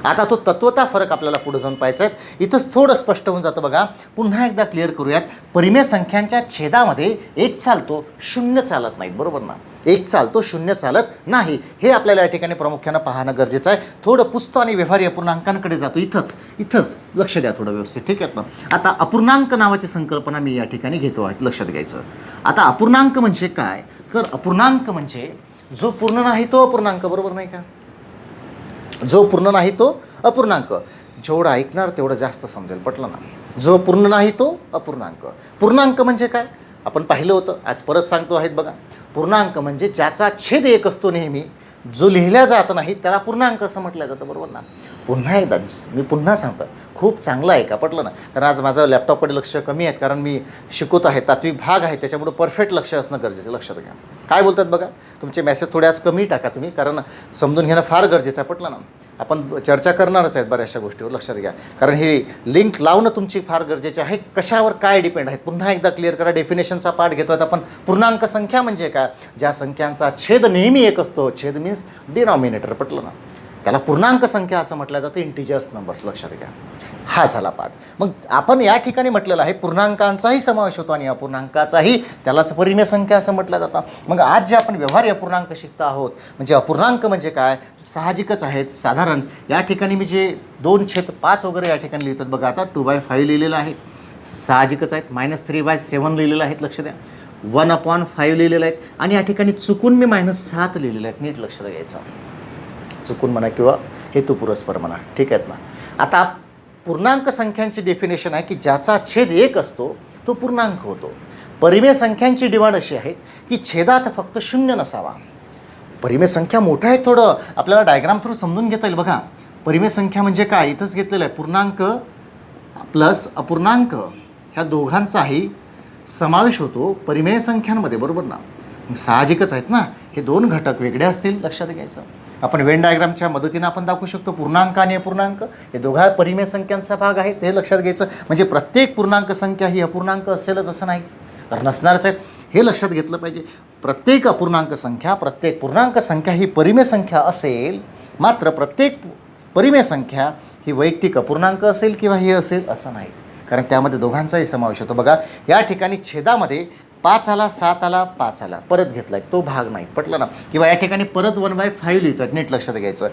आता तो तत्वता फरक आपल्याला पुढे जाऊन पाहायचा आहे, इथंच थोडं स्पष्ट होऊन जातं बघा। पुन्हा एकदा क्लिअर करूयात, परिमेय संख्यांच्या छेदामध्ये एक चालतो, शून्य चालत नाहीत, बरोबर ना, एक चालतो, शून्य चालत नाही, हे आपल्याला या ठिकाणी प्रामुख्यानं पाहणं गरजेचं आहे। थोडं पुसतो आणि व्यवहारी अपूर्णांकांकडे जातो, इथंच लक्ष द्या थोडं व्यवस्थित, ठीक आहे ना। आता अपूर्णांक नावाची संकल्पना मी या ठिकाणी घेतो आहे, लक्षात घ्यायचं। आता अपूर्णांक म्हणजे काय, तर अपूर्णांक म्हणजे जो पूर्ण नाही तो अपूर्णांक, बरोबर नाही का, जो पूर्ण नाही तो अपूर्णांक। जेवढं ऐकणार तेवढं जास्त समजेल, पटलं ना। जो पूर्ण नाही तो अपूर्णांक. पूर्णांक म्हणजे काय आपण पाहिलं होतं, आज परत सांगतो आहेत बघा. पूर्णांक म्हणजे ज्याचा छेद एक असतो नेहमी, जो लिहिल्या जात नाही त्याला पूर्णांक असं म्हटलं जातं, बरोबर ना. पुन्हा एकदा मी पुन्हा सांगतो, खूप चांगलं आहे का, पटलं ना. कारण आज माझं लॅपटॉपकडे लक्ष कमी आहेत, कारण मी शिकवत आहे, तात्विक भाग आहे, त्याच्यामुळे परफेक्ट लक्ष असणं गरजेचं. लक्षात घ्या काय बोलतात बघा. तुमचे मेसेज थोडे आज कमी टाका तुम्ही, कारण समजून घेणं फार गरजेचं आहे, पटलं ना. आपण चर्चा करणारच आहेत बऱ्याचशा गोष्टीवर, लक्षात घ्या. कारण ही लिंक लावणं तुमची फार गरजेची आहे. कशावर काय डिपेंड आहेत पुन्हा एकदा क्लिअर करा. डेफिनेशनचा पार्ट घेतो आहेत आपण. पूर्णांक संख्या म्हणजे काय, ज्या संख्यांचा छेद नेहमी एक असतो. छेद मीन्स डिनॉमिनेटर, पटलं ना. त्याला पूर्णांक संख्या असं म्हटलं जातं, इंटिजर्स नंबर्स, लक्षात घ्या. हा झाला पाठ. मग आपण या ठिकाणी म्हटलेलं आहे पूर्णांकांचाही समावेश होतो आणि अपूर्णांकाचाही, त्यालाच परिमेय संख्या असं म्हटलं जातं. मग आज जे आपण व्यवहारी अपूर्णांक शिकता आहोत, म्हणजे अपूर्णांक म्हणजे काय, साहजिकच आहेत. साधारण या ठिकाणी मी जे 2/5 वगैरे या ठिकाणी लिहितात बघा. आता 2/5 लिहिलेलं आहे, साहजिकच आहेत. -3/7 लिहिलेलं आहेत, लक्ष द्या. 1/5 लिहिलेलं आहेत आणि या ठिकाणी चुकून मी -7 लिहिलेलं आहेत, नीट लक्षात घ्यायचं. चुकून म्हणा किंवा हेतुपुरस्पर म्हणा, ठीक आहेत ना. आता पूर्णांक संख्यांची डेफिनेशन आहे की ज्याचा छेद एक असतो तो पूर्णांक होतो. परिमेय संख्यांची डिमांड अशी आहे की छेदात फक्त 0 नसावा. परिमेय संख्या मोठं आहे, थोडं आपल्याला डायग्राम थ्रू समजून घेता येईल बघा. परिमेय संख्या म्हणजे काय, इथंच घेतलेलं आहे. पूर्णांक प्लस अपूर्णांक ह्या दोघांचाही समावेश होतो परिमेय संख्यांमध्ये, बरोबर ना. साहजिकच आहेत ना, हे 2 घटक वेगळे असतील, लक्षात घ्यायचं. आपण वेन डायग्रामच्या मदतीनं आपण दाखवू शकतो. पूर्णांक आणि अपूर्णांक हे दोघा परिमेय संख्यांचा भाग आहेत, हे लक्षात घ्यायचं. म्हणजे प्रत्येक पूर्णांक संख्या ही अपूर्णांक असेलच असं नाही, कारण असणारच आहेत, हे लक्षात घेतलं पाहिजे. प्रत्येक अपूर्णांक संख्या, प्रत्येक पूर्णांक संख्या ही परिमेय संख्या असेल, मात्र प्रत्येक परिमेय संख्या ही वैयक्तिक अपूर्णांक असेल किंवा हे असेल असं नाही, कारण त्यामध्ये दोघांचाही समावेश होतो. बघा या ठिकाणी छेदामध्ये 5 आला, 7 आला, 5 आला, परत घेतला आहे, तो भाग नाही, पटलं ना. किंवा या ठिकाणी परत 1/5 लिहितो आहे, नीट लक्षात घ्यायचं.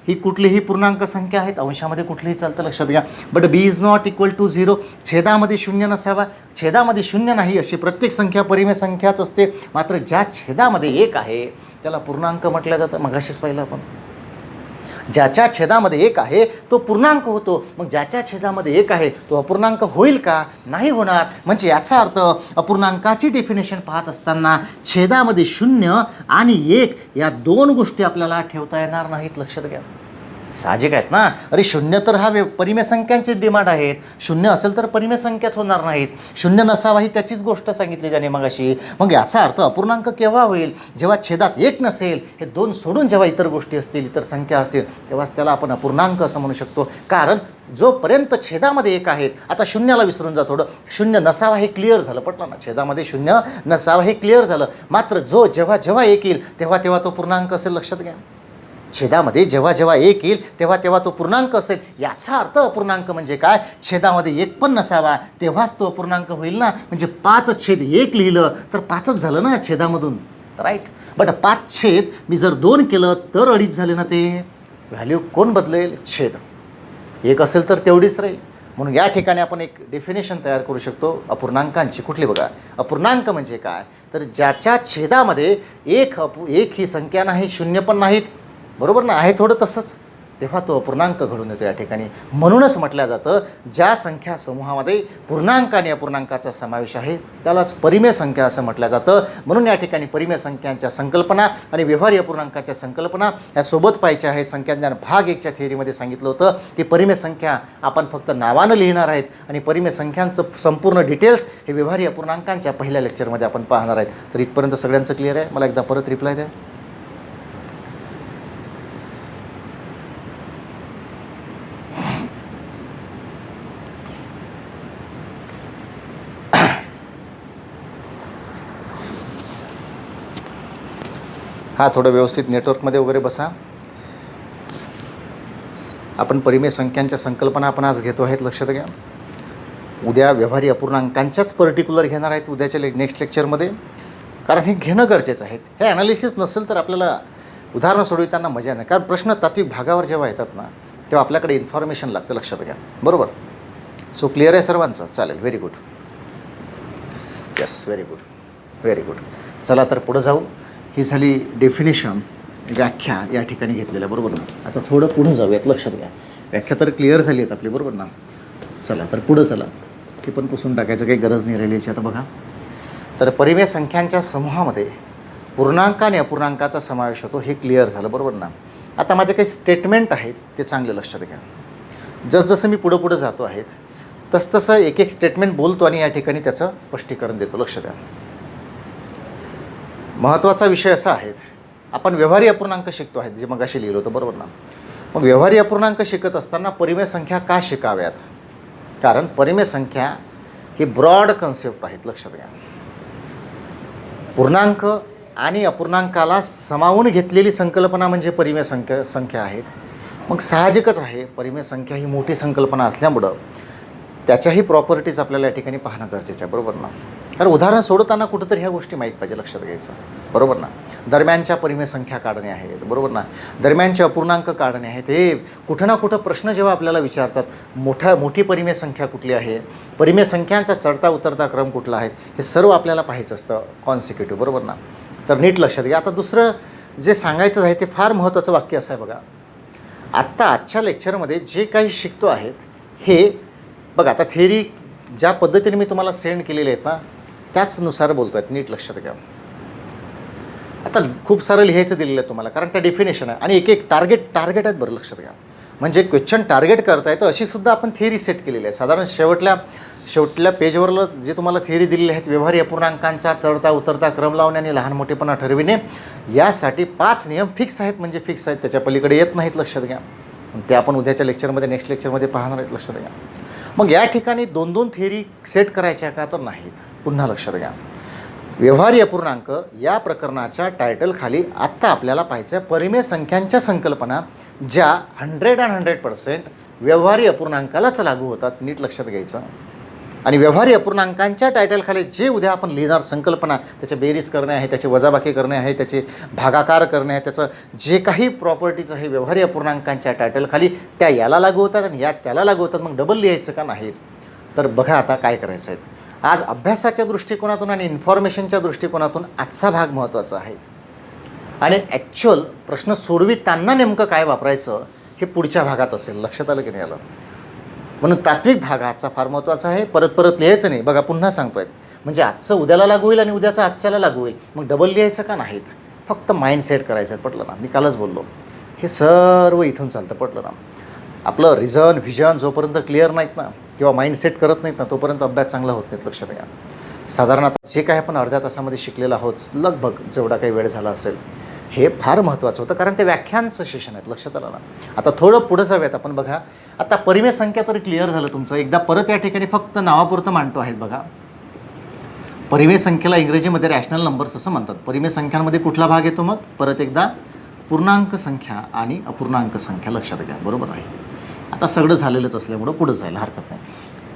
ही कुठलीही पूर्णांक संख्या आहेत, अंशामध्ये कुठलीही चालतं, लक्षात घ्या. But B is not equal to 0. छेदामध्ये 0 नसावा. छेदामध्ये 0 नाही अशी प्रत्येक संख्या परिमेय संख्याच असते, मात्र ज्या छेदामध्ये 1 आहे त्याला पूर्णांक म्हटलं जातं. मगाशीच पाहिलं आपण, ज्याच्या छेदामध्ये 1 आहे तो पूर्णांक होतो. मग ज्याच्या छेदामध्ये 1 आहे तो अपूर्णांक होईल का, नाही होणार. म्हणजे याचा अर्थ अपूर्णांकाची डेफिनेशन पाहत असताना छेदामध्ये 0 आणि 1 या 2 गोष्टी आपल्याला ठेवता येणार नाहीत, लक्षात घ्या. साहजिक आहेत ना. अरे 0 तर हा परिमेय संख्यांचीच डिमांड आहेत. 0 असेल तर परिमेय संख्याच होणार नाहीत. 0 नसावा ही त्याचीच गोष्ट सांगितली त्याने मगाशी. मग याचा अर्थ अपूर्णांक केव्हा होईल, जेव्हा छेदात 1 नसेल, हे 2 सोडून जेव्हा इतर गोष्टी असतील, इतर संख्या असतील, तेव्हाच त्याला आपण अपूर्णांक असं म्हणू शकतो. कारण जोपर्यंत छेदामध्ये 1 आहेत, आता 0ला विसरून जा थोडं, 0 नसावा हे क्लिअर झालं, पटलं ना. छेदामध्ये 0 नसावा हे क्लिअर झालं, मात्र जेव्हा जेव्हा 1 येईल तेव्हा तेव्हा तो पूर्णांक असेल, लक्षात घ्या. छेदामध्ये जेव्हा जेव्हा 1 येईल तेव्हा तेव्हा तो पूर्णांक असेल. याचा अर्थ अपूर्णांक म्हणजे काय, छेदामध्ये 1 पण नसावा तेव्हाच तो अपूर्णांक होईल ना. म्हणजे 5/1 लिहिलं तर 5च झालं ना छेदामधून, राईट. बट 5 मी जर 2 केलं तर 2.5 झाले ना. ते व्हॅल्यू कोण बदलेल, छेद. 1 असेल तर तेवढीच राहील. म्हणून या ठिकाणी आपण एक डेफिनेशन तयार करू शकतो अपूर्णांकांची. कुठली बघा, अपूर्णांक म्हणजे काय, तर ज्याच्या छेदामध्ये 1 ही संख्या नाही, 0 पण नाहीत, बरोबर ना, आहे थोडं तसंच, तेव्हा तो अपूर्णांक घडून येतो या ठिकाणी. म्हणूनच म्हटलं जातं ज्या संख्या समूहामध्ये पूर्णांक आणि अपूर्णांकाचा समावेश आहे त्यालाच परिमेय संख्या असं म्हटलं जातं. म्हणून या ठिकाणी परिमेय संख्यांच्या संकल्पना आणि व्यवहारी अपूर्णांकाच्या संकल्पना या सोबत पाहिजे आहेत. संख्याज्ञान भाग 1च्या थिअरीमध्ये सांगितलं होतं की परिमेय संख्या आपण फक्त नावानं लिहिणार आहेत आणि परिमेय संख्यांचं संपूर्ण डिटेल्स हे व्यवहारी अपूर्णांकांच्या पहिल्या लेक्चरमध्ये आपण पाहणार आहेत. तर इथपर्यंत सगळ्यांचं क्लिअर आहे. मला एकदा परत रिप्लाय द्या. हां, थोडं व्यवस्थित नेटवर्कमध्ये वगैरे बसा. आपण परिमेय संख्यांच्या संकल्पना आपण आज घेतो आहेत, लक्षात घ्या. उद्या व्यवहारी अपूर्णांकांच्याच पर्टिक्युलर घेणार आहेत उद्याच्या नेक्स्ट लेक्चरमध्ये, कारण हे घेणं गरजेचं आहे. हे ॲनालिसिस नसेल तर आपल्याला उदाहरणं सोडविताना मजा नाही, कारण प्रश्न तात्विक भागावर जेव्हा येतात ना तेव्हा आपल्याकडे इन्फॉर्मेशन लागतं, लक्षात घ्या, बरोबर. सो क्लिअर आहे सर्वांचं, चालेल, very good, yes, very good, very good. चला तर पुढं जाऊ. ही झाली डेफिनेशन, व्याख्या या ठिकाणी घेतलेल्या, बरोबर ना. आता थोडं पुढं जाऊयात, लक्षात घ्या. व्याख्या तर क्लिअर झाली आहेत आपली, बरोबर ना. चला तर पुढं चला, हे पण पुसून टाकायचं काही गरज नाही राहिली याची. आता बघा, तर परिमेय संख्यांच्या समूहामध्ये पूर्णांक आणि अपूर्णांकाचा समावेश होतो, हे क्लिअर झालं बरोबर ना. आता माझे काही स्टेटमेंट आहेत ते चांगले लक्षात घ्या. जसजसं मी पुढं जातो आहेत तसतसं एक एक स्टेटमेंट बोलतो आणि या ठिकाणी त्याचं स्पष्टीकरण देतो. लक्ष द्या. महत्त्वाचा विषय असा आहे, आपण व्यवहारी अपूर्णांक शिकतो आहेत, जे मगाशी लिहिलं होतं बरोबर ना. मग व्यवहारी अपूर्णांक शिकत असताना परिमेय संख्या का शिकाव्यात? कारण परिमेय संख्या ही ब्रॉड कन्सेप्ट आहेत, लक्षात घ्या. पूर्णांक आणि अपूर्णांकाला सामावून घेतलेली संकल्पना म्हणजे परिमेय संख्या आहेत. मग साहजिकच आहे, परिमेय संख्या ही मोठी संकल्पना असल्यामुळं त्याच्याही प्रॉपर्टीज आपल्याला या ठिकाणी पाहणं गरजेचं आहे बरोबर ना. कारण उदाहरण सोडताना कुठंतरी ह्या गोष्टी माहीत पाहिजे, लक्षात घ्यायचं बरोबर ना. दरम्यानच्या परिमेय संख्या काढणे आहेत बरोबर ना, दरम्यानचे अपूर्णांक काढणे आहेत. हे कुठं ना कुठं प्रश्न जेव्हा आपल्याला विचारतात, मोठी परिमेय संख्या कुठली आहे, परिमेय संख्यांचा चढता उतरता क्रम कुठला आहे, हे सर्व आपल्याला पाहायचं असतं कॉन्सिक्युटिव्ह बरोबर ना. तर नीट लक्षात घ्या. आता दुसरं जे सांगायचं आहे ते फार महत्त्वाचं वाक्य असं आहे बघा. आजच्या लेक्चरमध्ये जे काही शिकतो आहेत हे बघा, आता थेअरी ज्या पद्धतीने मी तुम्हाला सेंड केलेले आहेत ना त्याचनुसार बोलतो आहेत, नीट लक्षात घ्या. आता खूप सारं लिहायचं दिलेलं आहे तुम्हाला, कारण त्या डेफिनेशन आहे आणि एक एक टार्गेट आहेत बरं, लक्षात घ्या. म्हणजे क्वेश्चन टार्गेट करता येतं अशी सुद्धा आपण थेअरी सेट केलेली आहे. साधारण शेवटल्या पेजवरलं जे तुम्हाला थेअरी दिलेली आहेत, व्यवहारी अपूर्णांकांचा चढता उतरता क्रम लावणे आणि लहान मोठेपणा ठरविणे, यासाठी 5 नियम फिक्स आहेत, म्हणजे फिक्स आहेत, त्याच्या पलीकडे येत नाहीत, लक्षात घ्या. ते आपण उद्याच्या लेक्चरमध्ये नेक्स्ट लेक्चरमध्ये पाहणार आहेत, लक्षात घ्या. मग या ठिकाणी 2-2 थेअरी सेट करायच्या का? तर नाहीत. पुन्हा लक्षात घ्या, व्यवहारी अपूर्णांक या प्रकरणाच्या टायटलखाली आत्ता आपल्याला पाहायचं परिमेय संख्यांच्या संकल्पना ज्या 100% व्यवहारी अपूर्णांकालाच लागू होतात, नीट लक्षात घ्यायचं. आणि व्यवहारी अपूर्णांकांच्या टायटलखाली जे उद्या आपण लिहिणार संकल्पना, त्याचे बेरीज करणे आहे, त्याचे वजाबाकी करणे आहे, त्याचे भागाकार करणे आहे, त्याचं जे काही प्रॉपर्टीज आहे व्यवहारी अपूर्णांकांच्या टायटलखाली त्या याला लागू होतात आणि या त्याला लागू होतात. मग डबल लिहायचं का नाहीत? तर बघा आता काय करायचं आहे. आज अभ्यासाच्या दृष्टिकोनातून आणि इन्फॉर्मेशनच्या दृष्टिकोनातून आजचा भाग महत्त्वाचा आहे आणि ॲक्च्युअल प्रश्न सोडविताना नेमकं काय वापरायचं हे पुढच्या भागात असेल, लक्षात आलं की नाही आलं. म्हणून तात्विक भाग आजचा फार महत्त्वाचा आहे. परत लिहायचं नाही. बघा पुन्हा सांगतो आहे, म्हणजे आजचं उद्याला लागू होईल आणि उद्याचं आजच्याला लागू होईल. मग डबल लिहायचं का नाहीत? फक्त माइंड सेट करायचं आहे, पटलं ना. मी कालच बोललो, हे सर्व इथून चालतं, पटलं ना. आपलं रिझन व्हिजन जोपर्यंत क्लिअर नाहीत ना किंवा माइंड सेट करत नाहीत ना तोपर्यंत अभ्यास चांगला होत नाहीत, लक्षात घ्या. साधारण आता जे काय आपण अर्ध्या तासामध्ये शिकलेलं आहोत, लगभग जेवढा काही वेळ झाला असेल, हे फार महत्त्वाचं होतं, कारण ते व्याख्यानचं सेशन आहेत, लक्षात आलं ना. आता थोडं पुढं जाऊयात आपण. बघा आता परिमेय संख्या तर क्लिअर झालं तुमचं. एकदा परत या ठिकाणी फक्त नावापुरतं मांडतो आहेत बघा. परिमेय संख्येला इंग्रजीमध्ये रॅशनल नंबर्स असं म्हणतात. परिमेय संख्यांमध्ये कुठला भाग येतो? मग परत एकदा पूर्णांक संख्या आणि अपूर्णांक संख्या, लक्षात घ्या बरोबर आहे. आता सगळं झालेलंच असल्यामुळं पुढं जायला हरकत नाही.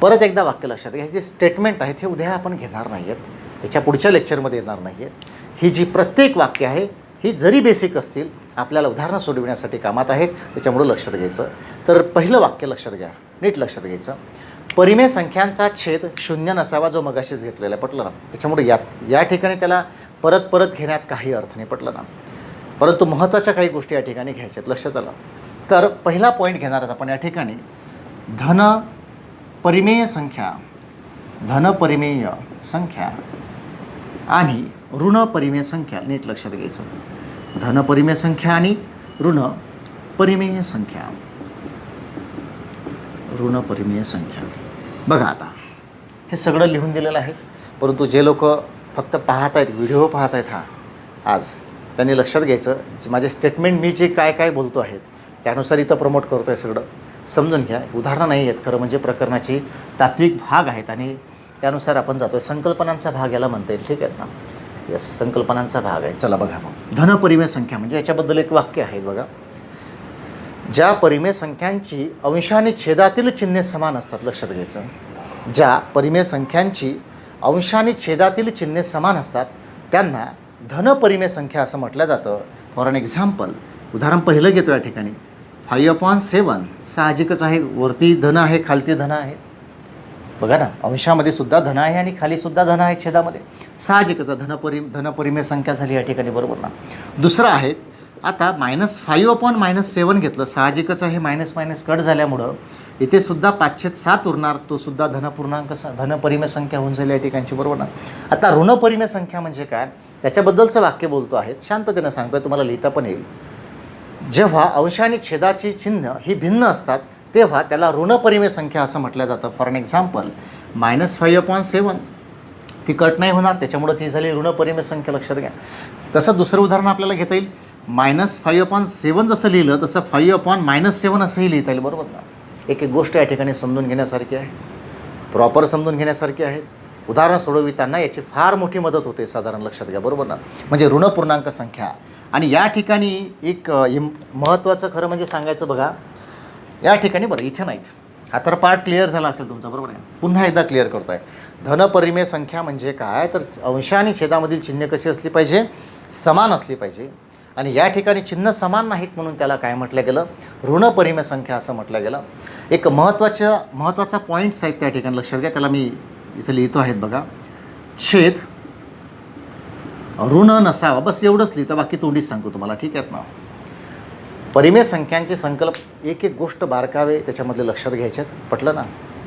परत एकदा वाक्य लक्षात घ्या. हे जे स्टेटमेंट आहेत हे उद्या आपण घेणार नाही आहेत, याच्या पुढच्या लेक्चरमध्ये येणार नाही आहेत. ही जी प्रत्येक वाक्य आहे ही जरी बेसिक असतील आपल्याला उदाहरणं सोडविण्यासाठी कामात आहेत, त्याच्यामुळं लक्षात घ्यायचं. तर पहिलं वाक्य लक्षात घ्या, नीट लक्षात घ्यायचं. परिमेय संख्यांचा छेद 0 नसावा, जो मगाशीच घेतलेला आहे, पटलं ना. त्याच्यामुळे या ठिकाणी त्याला परत घेण्यात काही अर्थ नाही, पटलं ना. परंतु महत्त्वाच्या काही गोष्टी या ठिकाणी घ्यायच्यात, लक्षात आलं. तर पहिला पॉईंट घेणार आहेत आपण या ठिकाणी. धनपरिमेय संख्या आणि ऋणपरिमेय संख्या, नीट लक्षात घ्यायचं. धनपरिमेय संख्या आणि ऋणपरिमेय संख्या. बघा आता हे सगळं लिहून दिलेलं आहे, परंतु जे लोक फक्त पाहत आहेत, व्हिडिओ पाहत आहेत आज, त्यांनी लक्षात घ्यायचं माझे स्टेटमेंट मी जे काय बोलतो आहेत त्यानुसार इथं प्रमोट करतो आहे, सगळं समजून घ्या. उदाहरणं नाही आहेत खरं म्हणजे, प्रकरणाची तात्विक भाग आहेत आणि त्यानुसार आपण जातो आहे. संकल्पनांचा भाग याला म्हणता येईल, ठीक आहे ना. यस, संकल्पनांचा भाग आहे. चला बघा मग धनपरिमेय संख्या म्हणजे याच्याबद्दल एक वाक्य आहे बघा. ज्या परिमेय संख्यांची अंश आणि छेदातील चिन्हे समान असतात, लक्षात घ्यायचं. ज्या परिमेय संख्यांची अंश आणि छेदातील चिन्हे समान असतात त्यांना धनपरिमेय संख्या असं म्हटलं जातं. फॉर एन एक्झाम्पल, उदाहरण पहिलं घेतो या ठिकाणी. 5/7 साहजिकच आहे, वरती धन आहे खालती धन आहे. बघा ना, अंशामध्ये सुद्धा धन आहे आणि खाली सुद्धा धन आहे छेदामध्ये, साहजिकच धनपरिमेय संख्या झाली या ठिकाणी, बरोबर ना. दुसरं आहे आता -5/-7 घेतलं, साहजिकच आहे मायनस कट झाल्यामुळं इथे सुद्धा 5/7 उरणार, तो सुद्धा धनपूर्णांक धनपरिमेय संख्या होऊन जाईल या ठिकाणची, बरोबर ना. आता ऋणपरिमेय संख्या म्हणजे काय त्याच्याबद्दलचं वाक्य बोलतो आहे, शांततेनं सांगतोय, तुम्हाला लिहिता पण येईल. जेव्हा अंश आणि छेदाची चिन्ह ही भिन्न असतात तेव्हा त्याला ऋणपरिमेय संख्या असं म्हटलं जातं. फॉर एन एक्झाम्पल -5/7 ती कट नाही होणार, त्याच्यामुळे ती झाली ऋणपरिमेय संख्या, लक्षात घ्या. तसं दुसरं उदाहरण आपल्याला घेता येईल. -5/7 जसं लिहिलं तसं 5/-7 असंही लिहिता येईल, बरोबर ना. एक एक गोष्ट या ठिकाणी समजून घेण्यासारखी आहे, प्रॉपर समजून घेण्यासारखी आहेत. उदाहरणं सोडविताना याची फार मोठी मदत होते, साधारण लक्षात घ्या, बरोबर ना. म्हणजे ऋणपूर्णांक संख्या. आणि या ठिकाणी एक महत्त्वाचं खरं म्हणजे सांगायचं बघा, या ठिकाणी बरं इथे नाहीत, हा तर पार्ट क्लिअर झाला असेल तुमचा, बरोबर आहे. पुन्हा एकदा क्लिअर करतो आहे. धनपरिमेय संख्या म्हणजे काय तर अंश आणि छेदामधील चिन्ह कशी असली पाहिजे, समान असली पाहिजे. आणि या ठिकाणी चिन्ह समान नाहीत म्हणून त्याला काय म्हटलं गेलं, ऋणपरिमेय संख्या असं म्हटलं गेलं. एक महत्त्वाचा पॉईंट्स आहेत त्या ठिकाणी, लक्षात घ्या. त्याला मी इथे लिहितो आहेत बघा. छेद ऋण नसावा, बस एवढंच लिहितं, बाकी तोंडीच सांगतो तुम्हाला, ठीक आहेत ना. परिमेय संख्यांचे संकल्प एक एक गोष्ट बारकावे त्याच्यामधले लक्षात घ्यायच्यात, पटलं ना.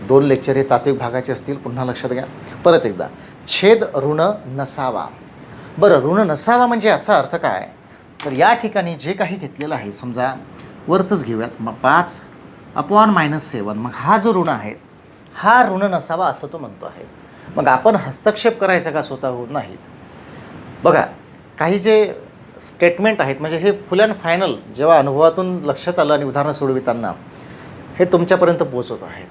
2 लेक्चर हे तात्विक भागाचे असतील, पुन्हा लक्षात घ्या परत एकदा. छेद ऋण नसावा. बरं, ऋण नसावा म्हणजे याचा अर्थ काय तर या ठिकाणी जे काही घेतलेलं आहे, समजा वरचंच घेऊयात, मग 5/-7, मग हा जो ऋण आहे हा ऋण नसावा असं तो म्हणतो आहे. मग आपण हस्तक्षेप करायचा का स्वतःहून, नाहीत. बघा, काही जे स्टेटमेंट आहेत म्हणजे हे फुल अँड फायनल जेव्हा अनुभवातून लक्षात आलं आणि उदाहरणं सोडविताना हे तुमच्यापर्यंत पोहोचवत आहेत.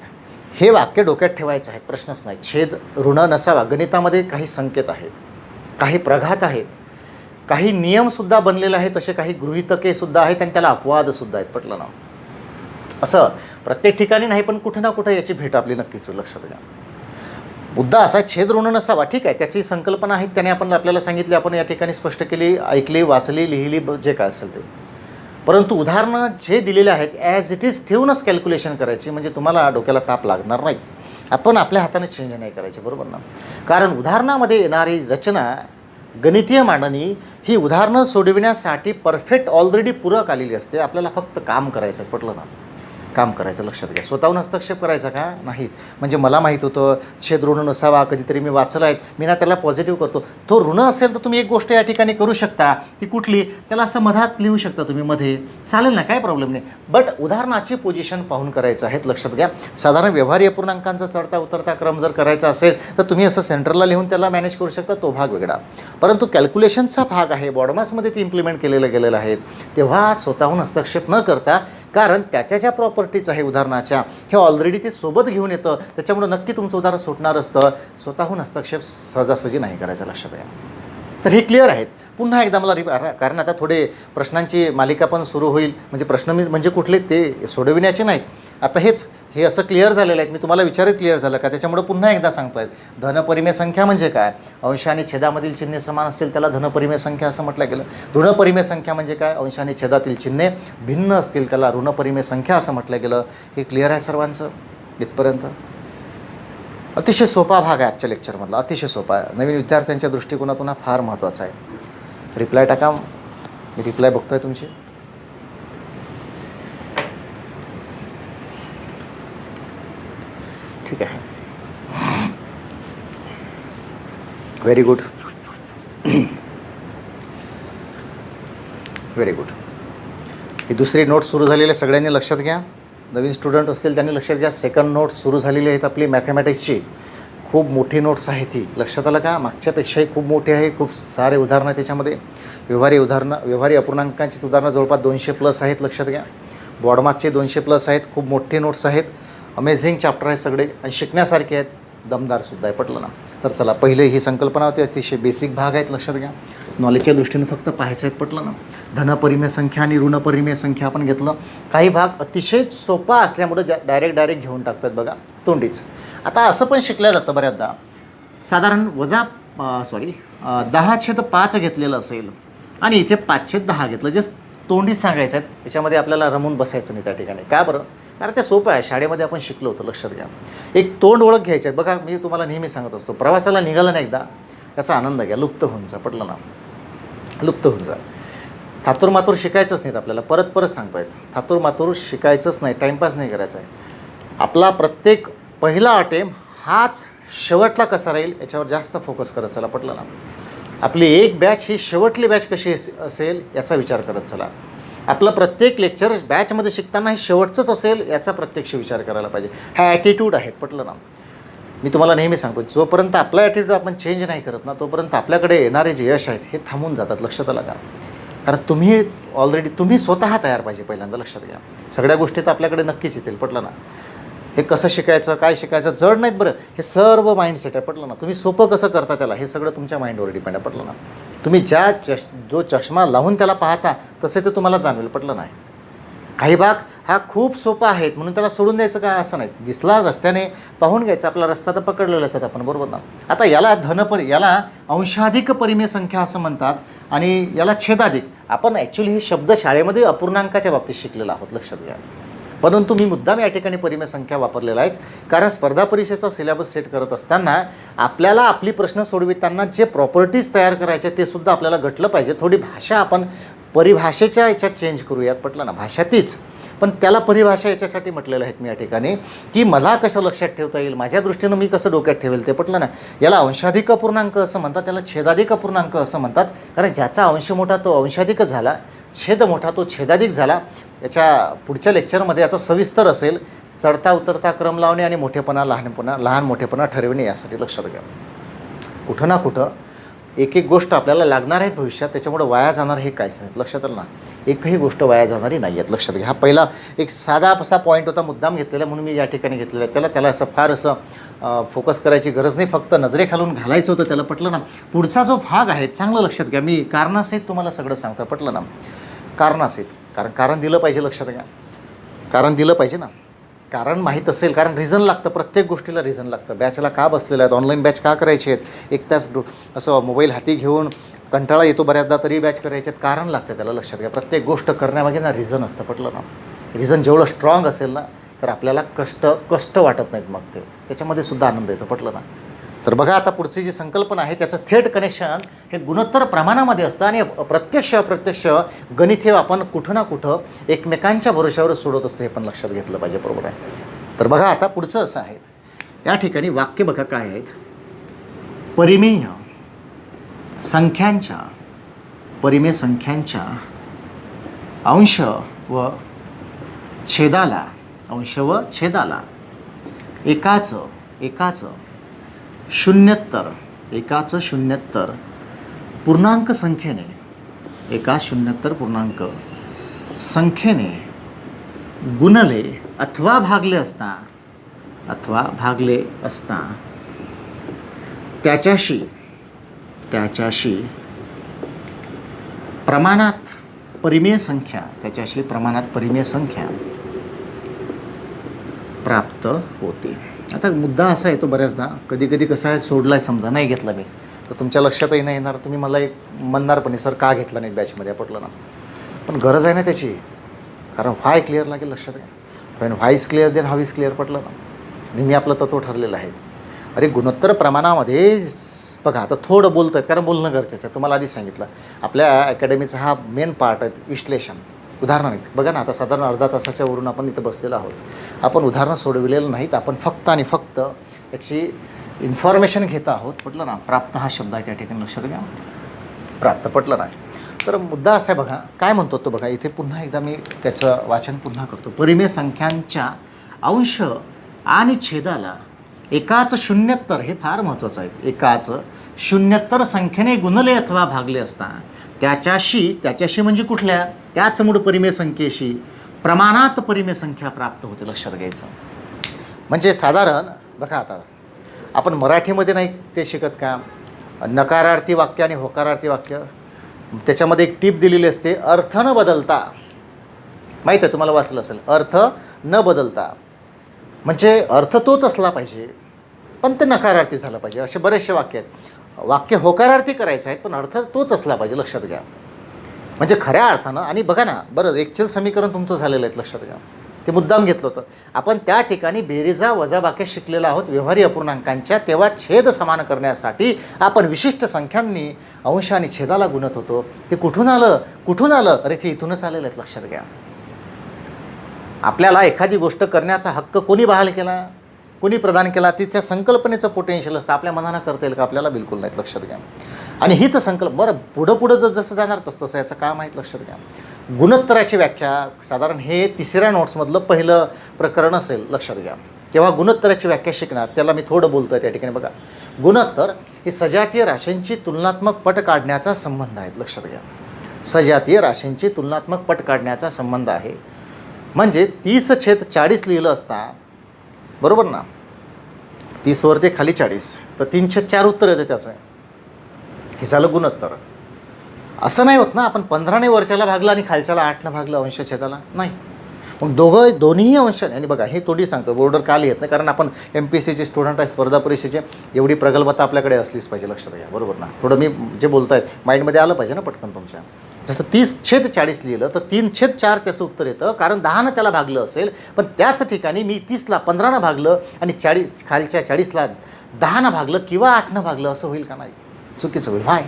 हे वाक्य डोक्यात ठेवायचं आहे, प्रश्नच नाही. छेद ऋण नसावा. गणितामध्ये काही संकेत आहेत, काही प्रघात आहेत, काही नियमसुद्धा बनलेले आहेत, तसे काही गृहीतकेसुद्धा आहेत आणि त्याला अपवादसुद्धा आहेत, पटलं ना. असं प्रत्येक ठिकाणी नाही, पण कुठे ना कुठे याची भेट आपली नक्कीच लक्षात घ्या. मुद्दा असा, छेद ऋण नसावा, ठीक आहे, त्याची संकल्पना आहे, त्याने आपण आपल्याला सांगितले, आपण या ठिकाणी स्पष्ट केली, ऐकली, वाचली, लिहिली, जे काय असेल ते. परंतु उदाहरणं जे दिलेले आहेत ॲज इट इज ठेवूनच कॅल्क्युलेशन करायची, म्हणजे तुम्हाला डोक्याला ताप लागणार नाही. आपण आपल्या हाताने चेंज नाही करायचे, बरोबर ना. कारण उदाहरणामध्ये येणारी रचना, गणितीय मांडणी ही उदाहरणं सोडविण्यासाठी परफेक्ट ऑलरेडी पूरक आलेली असते. आपल्याला फक्त काम करायचं, पटलं ना. काम करायचं, लक्षात घ्या. स्वतःहून हस्तक्षेप करायचा का नाहीत. म्हणजे मला माहीत होतं छेद ऋण नसावा, कधीतरी मी वाचलं आहे, मी ना त्याला पॉझिटिव्ह करतो. तो ऋण असेल तर तुम्ही एक गोष्ट या ठिकाणी करू शकता, ती कुठली, त्याला असं मधात लिहू शकता तुम्ही, मध्ये चालेल ना, काय प्रॉब्लेम नाही. बट उदाहरणाची पोझिशन पाहून करायचं आहेत, लक्षात घ्या. साधारण व्यवहार्य पूर्णांकांचा चढता उतरता क्रम जर करायचा असेल तर तुम्ही असं सेंटरला लिहून त्याला मॅनेज करू शकता, तो भाग वेगळा. परंतु कॅल्क्युलेशनचा भाग आहे, बॉडमासमध्ये ती इम्प्लिमेंट गेलेलं आहेत, तेव्हा स्वतःहून हस्तक्षेप न करता, कारण त्याच्या ज्या प्रॉपर्टीज आहे उदाहरणाच्या हे ऑलरेडी ते सोबत घेऊन येतं, त्याच्यामुळे नक्की तुमचं उदाहरण सुटणार असतं. स्वतःहून हस्तक्षेप सहजासहजी नाही करायचा, लक्षात घ्या. तर हे क्लिअर आहेत. पुन्हा एकदा मला कारण आता थोडे प्रश्नांची मालिका पण सुरू होईल, म्हणजे प्रश्न म्हणजे कुठले ते सोडविण्याचे नाहीत. आता हे असं क्लिअर झालेलं आहे, मी तुम्हाला विचारत क्लिअर झालं का, त्याच्यामुळे पुन्हा एकदा सांगतो आहे. धनपरिमेय संख्या म्हणजे काय, अंश आणि छेदामधील चिन्हे समान असतील त्याला धनपरिमेय संख्या असं म्हटलं गेलं. ऋणपरिमेय संख्या म्हणजे काय, अंश आणि छेदातील चिन्हे भिन्न असतील त्याला ऋणपरिमेय संख्या असं म्हटलं गेलं. हे क्लिअर आहे सर्वांचं इथपर्यंत. अतिशय सोपा भाग आहे आजच्या लेक्चरमधला, अतिशय सोपा आहे. नवीन विद्यार्थ्यांच्या दृष्टिकोनातून हा फार महत्त्वाचा आहे. रिप्लाय टाका, मी रिप्लाय बघतोय तुमची. ठीक आहे, व्हेरी गुड, व्हेरी गुड. ही दुसरी नोट सुरू झालेली आहे, सगळ्यांनी लक्षात घ्या. नवीन स्टुडंट असतील त्यांनी लक्षात घ्या. सेकंड नोट सुरू झालेली आहेत आपली मॅथमॅटिक्सची. खूप मोठी नोट्स आहे ती, लक्षात आलं का. मागच्यापेक्षाही खूप मोठी आहे, खूप सारे उदाहरणं आहे त्याच्यामध्ये. व्यवहारी अपूर्णांकांची उदाहरणं जवळपास 200+ आहेत, लक्षात घ्या. बॉडमासचे 200+ आहेत. खूप मोठे नोट्स आहेत, अमेझिंग चॅप्टर आहे सगळे आणि शिकण्यासारखे आहेत, दमदारसुद्धा आहे, पटलं ना. तर चला, पहिले ही संकल्पना होती, अतिशय बेसिक भाग आहेत, लक्षात घ्या. नॉलेजच्या दृष्टीने फक्त पाहायचं आहेत, पटलं ना. धनपरिमेय संख्या आणि ऋणपरिमेय संख्या आपण घेतलं. काही भाग अतिशय सोपा असल्यामुळे डायरेक्ट घेऊन टाकतात बघा, तोंडीच. आता असं पण शिकलं जातं बऱ्याचदा, साधारण 10/5 घेतलेलं असेल आणि इथे 5/10 घेतलं, जस्ट तोंडी सांगायचं आहे. त्याच्यामध्ये आपल्याला रमून बसायचं नाही त्या ठिकाणी. का बरं, कारण ते सोपं आहे, शाळेमध्ये आपण शिकलो होतं, लक्षात घ्या. एक तोंड ओळख घ्यायची आहे बघा. मी तुम्हाला नेहमी सांगत असतो, प्रवासाला निघालं नाही एकदा त्याचा आनंद घ्या, लुप्त होऊन जा, पटलं ना, लुप्त होऊन जा. थातूरमातूर शिकायचंच नाहीत आपल्याला, परत सांगतो आहेत. थातूरमातूर शिकायचंच नाही, टाईमपास नाही करायचा आहे. आपला प्रत्येक पहिला अटेम्प्ट हाच शेवटला कसा राहील याच्यावर जास्त फोकस करत चला. पटलं ना. आपली एक बॅच ही शेवटली बॅच कशी असेल याचा विचार करत चला. आपलं प्रत्येक लेक्चर बॅचमध्ये शिकताना हे शेवटचंच असेल याचा प्रत्यक्ष विचार करायला पाहिजे. हा ॲटिट्यूड आहेत. पटलं ना. मी तुम्हाला नेहमी सांगतो, जोपर्यंत आपला ॲटिट्यूड आपण चेंज नाही करत ना तोपर्यंत आपल्याकडे येणारे जे यश आहेत हे थांबून जातात. लक्षात आलं का. कारण तुम्ही स्वतः तयार पाहिजे पहिल्यांदा. लक्षात घ्या. सगळ्या गोष्टी तर आपल्याकडे नक्कीच येतील. पटलं ना. हे कसं शिकायचं, काय शिकायचं जड नाहीत बरं. हे सर्व माइंडसेट आहे. पटलं ना. तुम्ही सोपं कसं करता त्याला हे सगळं तुमच्या माइंडवर डिपेंड आहे. पटलं ना. तुम्ही जो चष्मा लावून त्याला पाहता तसे ते तुम्हाला जाणवेल. पटलं नाही. काही भाग हा खूप सोपा आहेत म्हणून त्याला सोडून द्यायचं का असं नाही. दिसला रस्त्याने पाहून घ्यायचा. आपला रस्ता तर पकडलेलाच आहेत आपण. बरोबर ना. आता याला अंशाधिक परिमेय संख्या असं म्हणतात आणि याला छेदाधिक. आपण ॲक्च्युली हे शब्द शाळेमध्ये अपूर्णांकाच्या बाबतीत शिकलेला आहोत. लक्षात घ्या. परंतु मी मुद्दाम या ठिकाणी परिमेय संख्या वापरलेला आहे कारण स्पर्धा परीक्षेचा सिलेबस सेट करत असताना आपल्याला आपली प्रश्न सोडविताना जे प्रॉपर्टीज तयार करायचे ते सुद्धा आपल्याला घटलं पाहिजे. थोडी भाषा आपण परिभाषेच्या याच्यात चेंज करूयात. पटलं ना. भाषा तीच पण त्याला परिभाषा याच्यासाठी म्हटलेलं आहेत मी या ठिकाणी की मला कसं लक्षात ठेवता येईल, माझ्या दृष्टीनं मी कसं डोक्यात ठेवेल ते. पटलं ना. याला अंशाधिक अपूर्णांक असं म्हणतात, त्याला छेदाधिक अपूर्णांक असं म्हणतात कारण ज्याचा अंश मोठा तो अंशाधिक झाला, छेद मोठा तो छेदाधिक झाला. याच्या पुढच्या लेक्चरमध्ये याचा सविस्तर असेल. चढता उतरता क्रम लावणे आणि मोठेपणा लहान मोठेपणा ठरविणे यासाठी लक्षात घ्या. कुठं ना कुठं एक गोष्ट आपल्याला लागणार आहेत भविष्यात त्याच्यामुळे वाया जाणार हे काहीच नाहीत. लक्षात आलं ना. एकही गोष्ट वाया जाणारी नाही आहेत. लक्षात घ्या. हा पहिला एक साधा असा पॉईंट होता मुद्दाम घेतलेला म्हणून मी या ठिकाणी घेतलेला आहे. त्याला असं फार असं फोकस करायची गरज नाही. फक्त नजरेखालून घालायचं होतं त्याला. पटलं ना. पुढचा जो भाग आहे चांगलं लक्षात घ्या. मी कारणासहित तुम्हाला सगळं सांगतो. पटलं ना. कारणासहित कारण दिलं पाहिजे. लक्षात घ्या. कारण दिलं पाहिजे ना. कारण माहीत असेल. कारण रिझन लागतं. प्रत्येक गोष्टीला रिझन लागतं. बॅचला का बसलेलं आहेत, ऑनलाईन बॅच का करायचे आहेत, एक तास असं मोबाईल हाती घेऊन कंटाळा येतो बऱ्याचदा तरी बॅच करायचे आहेत. कारण लागतं त्याला. लक्षात घ्या. प्रत्येक गोष्ट करण्यामागे ना रिझन असतं. पटलं ना. रिझन जेवढं स्ट्रॉंग असेल ना तर आपल्याला कष्ट वाटत नाहीत. मग त्याच्यामध्ये सुद्धा आनंद येतो. पटलं ना. तर बघा आता पुढची जी संकल्पना आहे त्याचं थेट कनेक्शन हे गुणोत्तर प्रमाणामध्ये असतं आणि अप्रत्यक्ष गणित हे आपण कुठं ना कुठं एकमेकांच्या भरोश्यावर सोडत असतो हे पण लक्षात घेतलं पाहिजे. बरोबर आहे. तर बघा आता पुढचं असं आहे. या ठिकाणी वाक्य बघा काय आहेत. परिमेय संख्यांच्या अंश व छेदाला एकाच शून्यत्तर पूर्णांक संख्येने गुणले अथवा भागले असता त्याच्याशी प्रमाणात परिमेय संख्या प्राप्त होते. आता मुद्दा असा येतो बऱ्याचदा कधी कसं आहे सोडला आहे समजा नाही घेतला मी तर तुमच्या लक्षातही नाही येणार. तुम्ही मला एक म्हणणारपणे सर का घेतला नाही बॅचमध्ये. पटलं ना. पण गरज आहे ना त्याची. कारण व्हाय क्लिअर लागेल. लक्षात घ्या. पण why is clear then how is clear. पटलं ना. नेहमी आपलं तत्व ठरलेलं आहे. अरे गुणोत्तर प्रमाणामध्ये बघा आता थोडं बोलतो आहेत कारण बोलणं गरजेचं आहे. तुम्हाला आधीच सांगितलं आपल्या अकॅडमीचा हा मेन पार्ट आहे विश्लेषण. उदाहरणं नाहीत. बघा ना आता साधारण अर्धा तासाच्या वरून आपण इथं बसलेलो आहोत. आपण उदाहरणं सोडविलेलं नाहीत. आपण फक्त आणि फक्त याची इन्फॉर्मेशन घेत आहोत. पटलं ना. प्राप्त हा शब्द आहे त्या ठिकाणी लक्षात घ्या. प्राप्त. पटलं नाही. तर मुद्दा असा आहे बघा काय म्हणतो तो बघा इथे पुन्हा एकदा मी त्याचं वाचन पुन्हा करतो. परिमेय संख्यांच्या अंश आणि छेदाला एकाच शून्यत्तर हे फार महत्त्वाचं आहे. एकाच शून्यत्तर संख्येने गुणले अथवा भागले असता त्याच्याशी म्हणजे कुठल्या त्याच मूळ परिमेय संख्येशी प्रमाणात परिमेय संख्या प्राप्त होते. लक्षात घ्यायचं. म्हणजे साधारण बघा आता आपण मराठीमध्ये नाही ते शिकत का नकारार्थी वाक्य आणि होकारार्थी वाक्य त्याच्यामध्ये एक टीप दिलेली असते. अर्थ न बदलता. माहीत आहे तुम्हाला वाचलं असेल. अर्थ न बदलता म्हणजे अर्थ तोच असला पाहिजे पण ते नकारार्थी झालं पाहिजे. असे बरेचसे वाक्य आहेत. वाक्य होकारार्थी करायचं आहे पण अर्थ तोच असला पाहिजे. लक्षात घ्या. म्हणजे खऱ्या अर्थानं आणि बघा ना बरं एकचल समीकरण तुमचं झालेलं आहे. लक्षात घ्या. ते मुद्दाम घेतलं होतं आपण. त्या ठिकाणी बेरीजा वजाबाकी शिकलेलं आहोत व्यवहारी अपूर्णांकांच्या. तेव्हा छेद समान करण्यासाठी आपण विशिष्ट संख्यांनी अंश आणि छेदाला गुणत होतो. ते कुठून आलं. अरे ते इथूनच आलेलं आहेत. लक्षात घ्या. आपल्याला एखादी गोष्ट करण्याचा हक्क कोणी बहाल केला, कोणी प्रदान केला, ती त्या संकल्पनेचं पोटेन्शियल असतं. आपल्या मनानं करता येईल का? आपल्याला बिलकुल नाहीत, लक्षात घ्या. आणि हीच संकल्प बरं पुढं जसं जाणार तसं याचं काम आहे, लक्षात घ्या. गुणोत्तराची व्याख्या साधारण हे 3ऱ्या नोट्समधलं पहिलं प्रकरण असेल, लक्षात घ्या. तेव्हा गुणोत्तराची व्याख्या शिकणार, त्याला मी थोडं बोलतो आहे त्या ठिकाणी. बघा, गुणोत्तर हे सजातीय राशींची तुलनात्मक पट काढण्याचा संबंध आहेत, लक्षात घ्या. सजातीय राशींची तुलनात्मक पट काढण्याचा संबंध आहे. म्हणजे 30/40 लिहिलं असता, बरोबर ना, 30 वर ते खाली 40, तर 3/4 उत्तर येते त्याचं. हे झालं गुणोत्तर. असं नाही होत ना, आपण 15ने वरच्याला भागलं आणि खालच्याला 8ने भागलं अंशछेदाला, नाही. मग दोन्हीही अंश. आणि बघा, हे तोंडी सांगतो, बोर्डर का लिहित नाही, कारण आपण MPSCचे स्टुडंट आहे, स्पर्धा परीक्षेचे, एवढी प्रगल्भता आपल्याकडे असलीच पाहिजे, लक्षात घ्या, बरोबर ना. थोडं मी जे बोलत आहे माइंडमध्ये आलं पाहिजे ना पटकन तुमच्या. जसं 30/40 लिहिलं तर 3/4 त्याचं उत्तर येतं, कारण 10नं त्याला भागलं असेल. पण त्याच ठिकाणी मी 30ला 15नं भागलं आणि खालच्या 40ला 10नं भागलं किंवा 8नं भागलं, असं होईल का? नाही, चुकीचं होईल. व्हाय?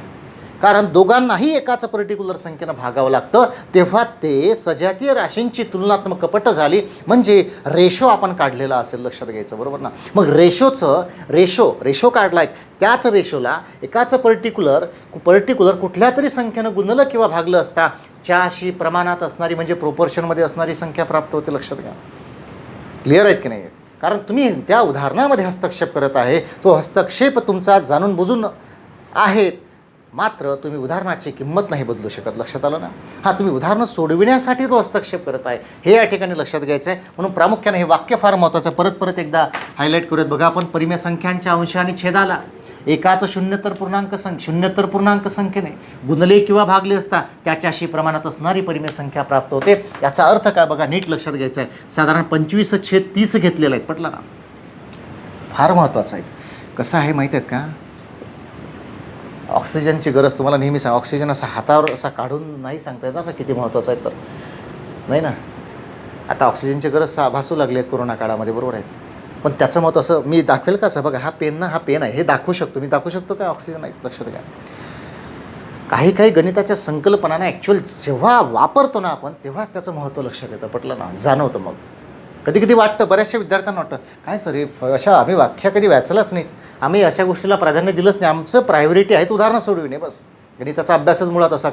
कारण दोघांनाही एकाच पर्टिक्युलर संख्येनं भागावं लागतं, तेव्हा ते सजातीय राशींची तुलनात्मक पट झाली, म्हणजे रेशो आपण काढलेला असेल, लक्षात घ्यायचं, बरोबर ना. मग रेशो काढला आहे, त्याच रेशोला एकाच पर्टिक्युलर कुठल्या तरी संख्येनं गुणलं किंवा भागलं असता च्याशी प्रमाणात असणारी, म्हणजे प्रोपोर्शनमध्ये असणारी संख्या प्राप्त होते, लक्षात घ्या. क्लिअर आहेत की नाही? कारण तुम्ही त्या उदाहरणामध्ये हस्तक्षेप करत आहे, तो हस्तक्षेप तुमचा जाणून बुजून आहेत, मात्र तुम्ही उदाहरणाची किंमत नाही बदलू शकत, लक्षात आलं ना. हां, तुम्ही उदाहरणं सोडविण्यासाठी तो हस्तक्षेप करत आहे, हे या ठिकाणी लक्षात घ्यायचं आहे. म्हणून प्रामुख्याने हे वाक्य फार महत्त्वाचं. परत एकदा हायलाईट करूयात. बघा, आपण परिमेय संख्यांच्या अंश आणि छेदाला एकाच शून्यत्तर पूर्णांक संख्येने गुणले किंवा भागले असता त्याच्याशी प्रमाणात असणारी परिमेय संख्या प्राप्त होते. याचा अर्थ काय? बघा, नीट लक्षात घ्यायचं आहे. साधारण 25/30 घेतलेलं आहे, पटलं ना. फार महत्त्वाचं आहे. कसं आहे माहीत आहेत का? ऑक्सिजनची गरज तुम्हाला नेहमी सांग. ऑक्सिजन असा हातावर असा काढून नाही सांगता येतात ना किती महत्त्वाचं आहे, तर नाही ना. आता ऑक्सिजनची गरज भासू लागली आहे कोरोना काळामध्ये, बरोबर आहे. पण त्याचं महत्त्व असं मी दाखवेल का? असं बघा, हा पेन आहे, हे दाखवू शकतो मी, दाखवू शकतो काय ऑक्सिजन आहे, लक्षात घ्या. काही गणिताच्या संकल्पनांना ॲक्च्युअल जेव्हा वापरतो ना आपण, तेव्हाच त्याचं महत्त्व लक्षात येतं, पटलं ना, जाणवतं. मग कधी वाटतं, बऱ्याचशा विद्यार्थ्यांना वाटतं, काय सर हे अशा आम्ही व्याख्या कधी वाचलाच नाहीत, आम्ही अशा गोष्टीला प्राधान्य दिलंच नाही, आमचं प्रायोरिटी आहे उदाहरणं सोडविणे, बस. गणिताचा अभ्यासच मुळात असा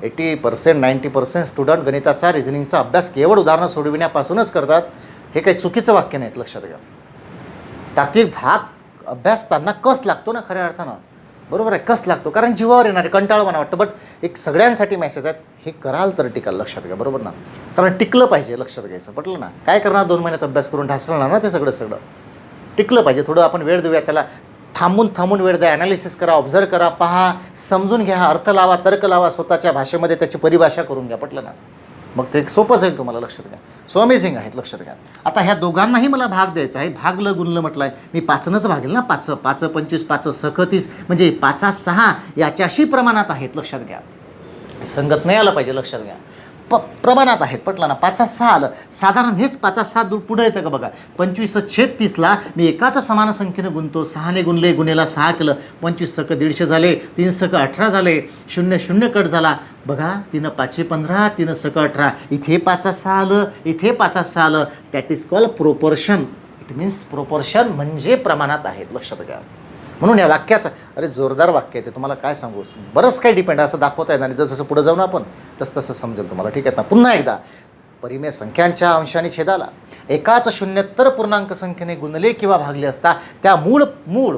80% 90% स्टुडंट गणिताचा रिझनिंगचा अभ्यास केवळ उदाहरणं सोडविण्यापासूनच करतात. हे काही चुकीचं वाक्य नाहीत, लक्षात घ्या. तात्विक भाग अभ्यासताना कस लागतो ना, खऱ्या अर्थानं, बरोबर आहे, कस लागतो, कारण जीवावर येणारे कंटाळवाणा वाटतं. बट एक सगळ्यांसाठी मेसेज आहेत, हे कराल तर टिकाल, लक्षात घ्या, बरोबर ना. कारण टिकलं पाहिजे, लक्षात घ्यायचं, पटलं ना. काय करणार, 2 महिन्यात अभ्यास करून ढासळणार ना ते सगळं टिकलं पाहिजे. थोडं आपण वेळ देऊया त्याला, थांबून वेळ द्या, ॲनालिसिस करा, ऑब्झर्व करा, पहा, समजून घ्या, अर्थ लावा, तर्क लावा, स्वतःच्या भाषेमध्ये त्याची परिभाषा करून घ्या, पटलं ना. मग ते सोपं जाईल तुम्हाला, लक्षात घ्या. सो अमेझिंग आहेत, लक्षात घ्या. आता ह्या दोघांनाही मला भाग द्यायचा आहे, भागलं गुणलं म्हटलं आहे मी, 5नंच भागेल ना, 5 25 5 30, म्हणजे 5 6 याच्याशी प्रमाणात आहेत, लक्षात घ्या. संगत नाही आलं पाहिजे, लक्षात घ्या. प्रमाणात आहेत, पटलं ना. 5 6 आलं, साधारण हेच 5 6 पुढे येतं का? बघा, 25/30ला मी एकाच समान संख्येनं गुणतो, 6ने गुणले, गुणेला 6 केलं, 25 × 150 झाले, 3 × 18 झाले, 0 कट झाला. बघा, 3 5 15, 3 × 18, इथे 5 6 आलं, इथे 5 6 आलं. That is called proportion. It means proportion म्हणजे प्रमाणात आहेत, लक्षात घ्या. म्हणून या वाक्याचं, अरे जोरदार वाक्य आहे ते, तुम्हाला काय सांगू, बरंच काही डिपेंड आहे, असं दाखवता येणार. आणि जसं पुढं जाऊन आपण तसं समजेल तुम्हाला, ठीक आहे ना. पुन्हा एकदा, परिमेय संख्यांच्या अंश आणि छेदाला एकाच शून्यत्तर पूर्णांक संख्येने गुणले किंवा भागले असता त्या मूळ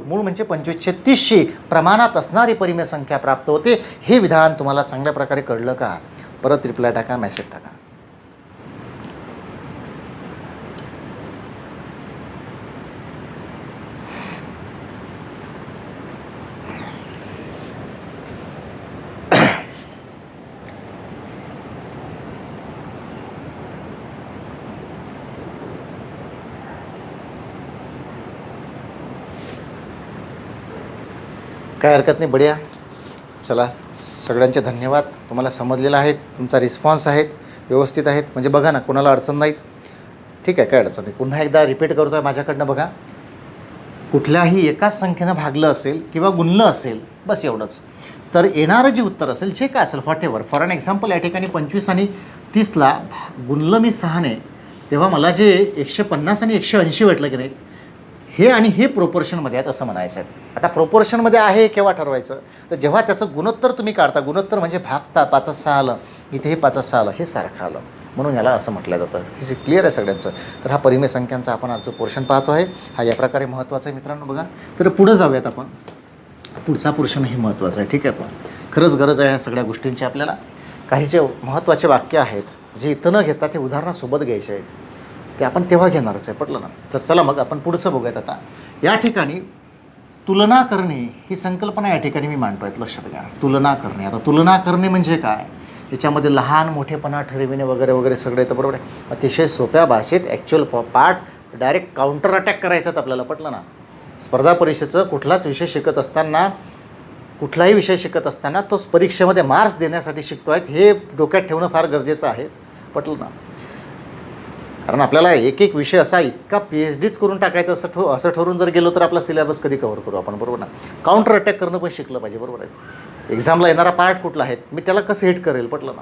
म्हणजे 25/30शी प्रमाणात असणारी परिमेय संख्या प्राप्त होते. हे विधान तुम्हाला चांगल्या प्रकारे कळलं का? परत रिप्लाय टाका, मेसेज टाका. काय हरकत नाही, बढिया. चला, सगळ्यांचे धन्यवाद. तुम्हाला समजलेलं आहे, तुमचा रिस्पॉन्स आहेत, व्यवस्थित आहेत, म्हणजे बघा ना, कोणाला अडचण नाहीत, ठीक आहे, काय अडचण नाही. पुन्हा एकदा रिपीट करतो आहे माझ्याकडनं. बघा, कुठल्याही एकाच संख्येनं भागलं असेल किंवा गुणलं असेल, बस एवढंच, तर येणारं जे उत्तर असेल, जे काय असेल, what ever. For an example, या ठिकाणी 25 आणि 30ला गुणलं मी 6ने, तेव्हा मला जे 150 आणि 180 वाटलं की नाही, हे आणि हे प्रोपोर्शनमध्ये आहेत असं म्हणायचं आहे. आता प्रोपोर्शनमध्ये आहे केव्हा ठरवायचं, तर जेव्हा त्याचं गुणोत्तर तुम्ही काढता. गुणोत्तर म्हणजे भागता 5/6 आलं, इथे हे 5/6 आलं, हे सारखं आलं, म्हणून याला असं म्हटलं जातं. हे क्लिअर आहे सगळ्यांचं. तर हा परिमेय संख्यांचा आपण आज जो पोर्शन पाहतो आहे हा या प्रकारे महत्त्वाचा आहे मित्रांनो. बघा, तर पुढं जाऊयात आपण. पुढचा पोर्शनही महत्त्वाचा आहे. ठीक आहे, पण खरंच गरज आहे ह्या सगळ्या गोष्टींची. आपल्याला काही जे महत्त्वाचे वाक्य आहेत जे इथं न घेता ते उदाहरणासोबत घ्यायचे आहेत, ते आपण तेव्हा घेणारच आहे. पटलं ना? तर चला मग आपण पुढचं बघूयात. आता या ठिकाणी तुलना करणे ही संकल्पना या ठिकाणी मी मांडतो आहे. लक्षात घ्या, तुलना करणे. आता तुलना करणे म्हणजे काय, याच्यामध्ये लहान मोठेपणा ठरविणे वगैरे वगैरे सगळे येतं. बरोबर आहे. अतिशय सोप्या भाषेत actual part direct counter attack करायचं आपल्याला. पटलं ना? स्पर्धा परीक्षेचं कुठलाच विषय शिकत असताना, कुठलाही विषय शिकत असताना तो परीक्षेमध्ये मार्क्स देण्यासाठी शिकतो आहेत, हे डोक्यात ठेवणं फार गरजेचं आहे. पटलं ना? कारण आपल्याला एक एक विषय असा इतका PhDच करून टाकायचं असं ठरवून जर गेलो तर आपला सिलेबस कधी कव्हर करू आपण. बरोबर ना? काउंटर अटॅक करणं पण शिकलं पाहिजे. बरोबर आहे. एक्झामला येणारा पार्ट कुठला आहे, मी त्याला कसं हिट करेल. पटलं ना?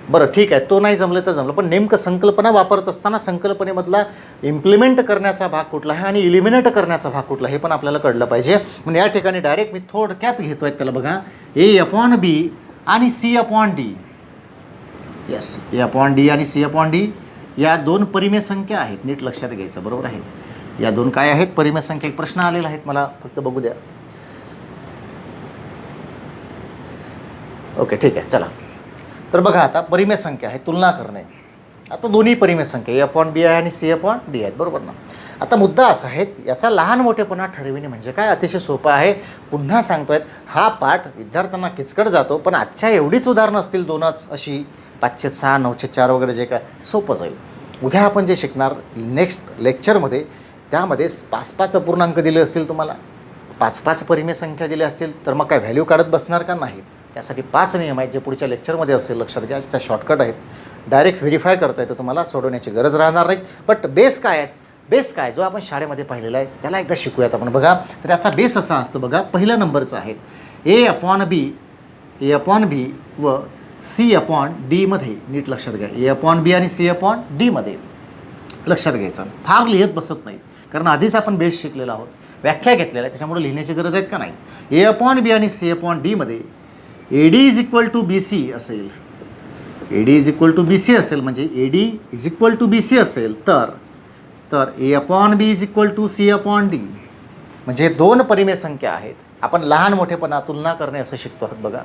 बरं, ठीक आहे, तो नाही जमलं तर जमलं, पण नेमकं संकल्पना वापरत असताना संकल्पनेमधला इम्प्लिमेंट करण्याचा भाग कुठला आहे आणि इलिमिनेट करण्याचा भाग कुठला हे पण आपल्याला कळलं पाहिजे. म्हणजे या ठिकाणी डायरेक्ट मी थोडक्यात घेतो आहे त्याला. बघा, A/B आणि C/D. येस, A/D आणि C/D या दोन परिमेय संख्या आहेत. नीट लक्षात घ्यायचं. बरोबर आहे. या दोन काय आहेत, परिमेय संख्या. एक प्रश्न आलेला आहे, मला फक्त बघू द्या. ओके, ठीक आहे, चला. तर बघा, आता परिमेय संख्या आहे, तुलना करणे. आता दोन्ही परिमेय संख्या A/B आहे आणि C/D आहेत. बरोबर ना? आता मुद्दा असा आहे, याचा लहान मोठेपणा ठरविणे म्हणजे काय, अतिशय सोपं आहे. पुन्हा सांगतोय, हा पाठ विद्यार्थ्यांना किचकट जातो, पण आजच्या एवढीच उदाहरणं असतील, दोनच अशी 5/6, 9/4 वगैरे, जे काय सोपं जाईल. उद्या आपण जे शिकणार नेक्स्ट लेक्चरमध्ये, त्यामध्ये 5-5 अपूर्णांक दिले असतील तुम्हाला, 5-5 परिमेय संख्या दिल्या असतील, तर मग काय व्हॅल्यू काढत बसणार का नाही. त्यासाठी 5 नियम आहेत जे पुढच्या लेक्चरमध्ये असेल. लक्षात घ्या, त्या शॉर्टकट आहेत, डायरेक्ट व्हेरीफाय करता येतं, तुम्हाला सोडवण्याची गरज राहणार नाही. बट बेस काय आहेत, बेस काय जो आपण शाळेमध्ये पाहिलेला आहे त्याला एकदा शिकूयात आपण. बघा, तर याचा बेस असा असतो. बघा, पहिल्या नंबरचा आहे A/B व C/D मध्ये. नीट लक्षात घ्या, A/B आणि C/D मध्ये लक्षात घ्यायचं. फार लिहित बसत नाही, कारण आधीच आपण बेस शिकलेला आहोत, व्याख्या घेतलेल्या आहे, त्याच्यामुळे लिहिण्याची गरज आहे का नाही. A/B आणि C/D मध्ये AD = BC असेल. AD = BC असेल म्हणजे AD = BC असेल तर A/B = C/D. म्हणजे दोन परिमेय संख्या आहेत. आपण लहान मोठेपणा तुलना करणे असं शिकतो आहोत. बघा,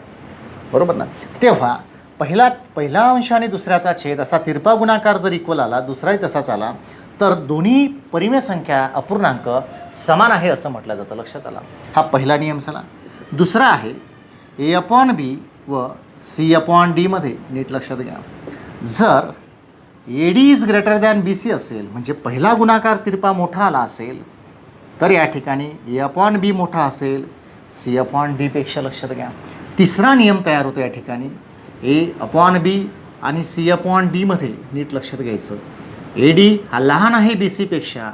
बरोबर ना? तेव्हा पहिला अंश आणि दुसऱ्याचा छेद असा तिरपा गुणाकार जर इक्वल आला, दुसराही तसाच आला, तर दोन्ही परिमेय संख्या अपूर्णांक समान आहे असं म्हटलं जातं. लक्षात आला? हा पहिला नियम झाला. दुसरा आहे A/B व C/D मध्ये. नीट लक्षात घ्या, जर AD > BC असेल, म्हणजे पहिला गुणाकार तिरपा मोठा आला असेल, तर या ठिकाणी A/B मोठा असेल C/D पेक्षा. लक्षात घ्या, तिसरा नियम तयार होतो या ठिकाणी. A/B आणि C/D मध्ये नीट लक्षात घ्यायचं, AD हा लहान आहे BC पेक्षा,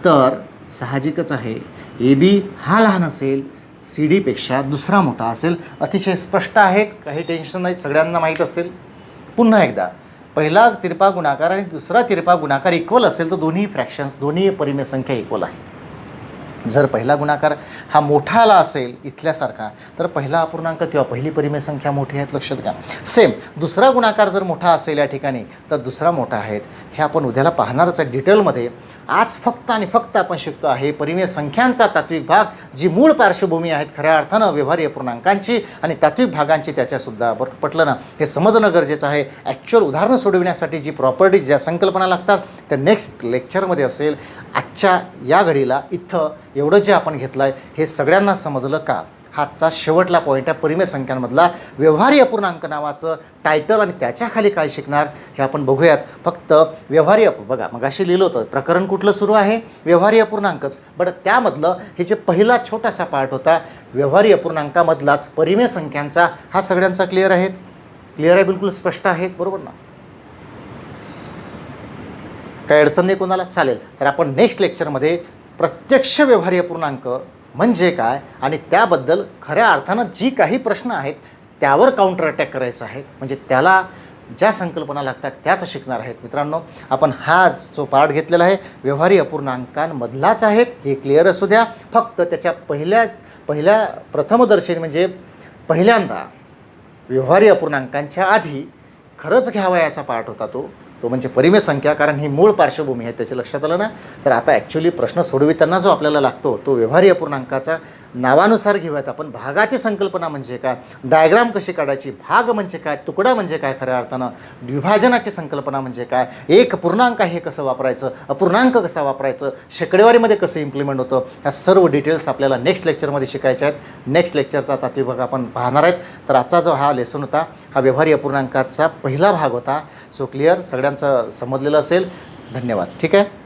तर साहजिकच आहे AB हा लहान असेल CD पेक्षा, दुसरा मोठा असेल. अतिशय स्पष्ट आहेत, काही टेन्शन नाही, सगळ्यांना माहीत असेल. पुन्हा एकदा, पहिला तिरपा गुणाकार आणि दुसरा तिरपा गुणाकार इक्वल असेल तर दोन्ही फ्रॅक्शन्स, दोन्ही परिमेय संख्या इक्वल आहे. जर पहिला गुणाकार हा मोठा आला असेल इथल्यासारखा, तर पहिला अपूर्णांक किंवा पहिली परिमेय संख्या मोठी आहेत. लक्षात घ्या. सेम दुसरा गुणाकार जर मोठा असेल या ठिकाणी, तर दुसरा मोठा आहेत. हे आपण उद्याला पाहणारच आहे डिटेलमध्ये. आज फक्त आणि फक्त आपण शिकतो आहे परिमेय संख्यांचा तात्विक भाग, जी मूळ पार्श्वभूमी आहेत खऱ्या अर्थानं व्यवहारीय पूर्णांकांची आणि तात्विक भागांची. त्याच्यासुद्धा पटलं ना, हे समजणं गरजेचं आहे. ॲक्च्युअल उदाहरणं सोडविण्यासाठी जी प्रॉपर्टीज, ज्या संकल्पना लागतात, त्या नेक्स्ट लेक्चरमध्ये असेल. आजच्या या घडीला इथं एवढं जे आपण घेतलं आहे हे सगळ्यांना समजलं का? हाचा शेवटला पॉईंट आहे परिमेय संख्यांमधला व्यवहारीय अपूर्णांक नावाचं टायटल, आणि त्याच्याखाली काय शिकणार हे आपण बघूयात. फक्त व्यवहारीय, बघा मगाशी लिहिलं होतं प्रकरण कुठलं सुरू आहे, व्यवहारीय अपूर्णांकच. बट त्यामधलं हे जे पहिला छोटासा पार्ट होता व्यवहारीय अपूर्णांकामधलाच परिमेय संख्यांचा, हा सगळ्यांचा क्लिअर आहे? क्लिअर आहे, बिलकुल स्पष्ट आहेत. बरोबर ना? काय अडचण नाही कोणाला? चालेल. तर आपण नेक्स्ट लेक्चरमध्ये प्रत्यक्ष व्यवहारीय अपूर्णांक म्हणजे काय आणि त्याबद्दल खऱ्या अर्थानं जी काही प्रश्न आहेत त्यावर काउंटर अटॅक करायचं आहे. म्हणजे त्याला ज्या संकल्पना लागतात त्याच शिकणार आहेत. मित्रांनो, आपण हा जो पार्ट घेतलेला आहे व्यवहारी अपूर्णांकांमधलाच आहेत, हे क्लिअर असू द्या. फक्त त्याच्या पहिल्या प्रथमदर्शनी म्हणजे पहिल्यांदा व्यवहारी अपूर्णांकांच्या आधी खरंच घ्यावयाचा पार्ट होता तो म्हणजे परिमेय संख्या, कारण ही मूळ पार्श्वभूमी आहे, त्याचे लक्षात आलं ना. तर आता ॲक्च्युली प्रश्न सोडविताना जो आपल्याला लागतो तो व्यवहारी अपूर्णांकाचा नावानुसार घेऊयात आपण. भागाची संकल्पना म्हणजे काय, डायग्राम कशी काढायची, भाग म्हणजे काय, तुकडा म्हणजे काय, खऱ्या अर्थानं विभाजनाची संकल्पना म्हणजे काय, एक पूर्णांक हे कसं वापरायचं, अपूर्णांक कसा वापरायचं, शेकडेवारीमध्ये कसं इम्प्लिमेंट होतं, ह्या सर्व डिटेल्स आपल्याला नेक्स्ट लेक्चरमध्ये शिकायच्या आहेत. नेक्स्ट लेक्चरचा तात्विक आपण पाहणार आहेत. तर आजचा जो हा लेसन होता हा व्यवहारी अपूर्णांकाचा पहिला भाग होता. सो क्लिअर, सगळ्यांचं समजलेलं असेल. धन्यवाद. ठीक आहे.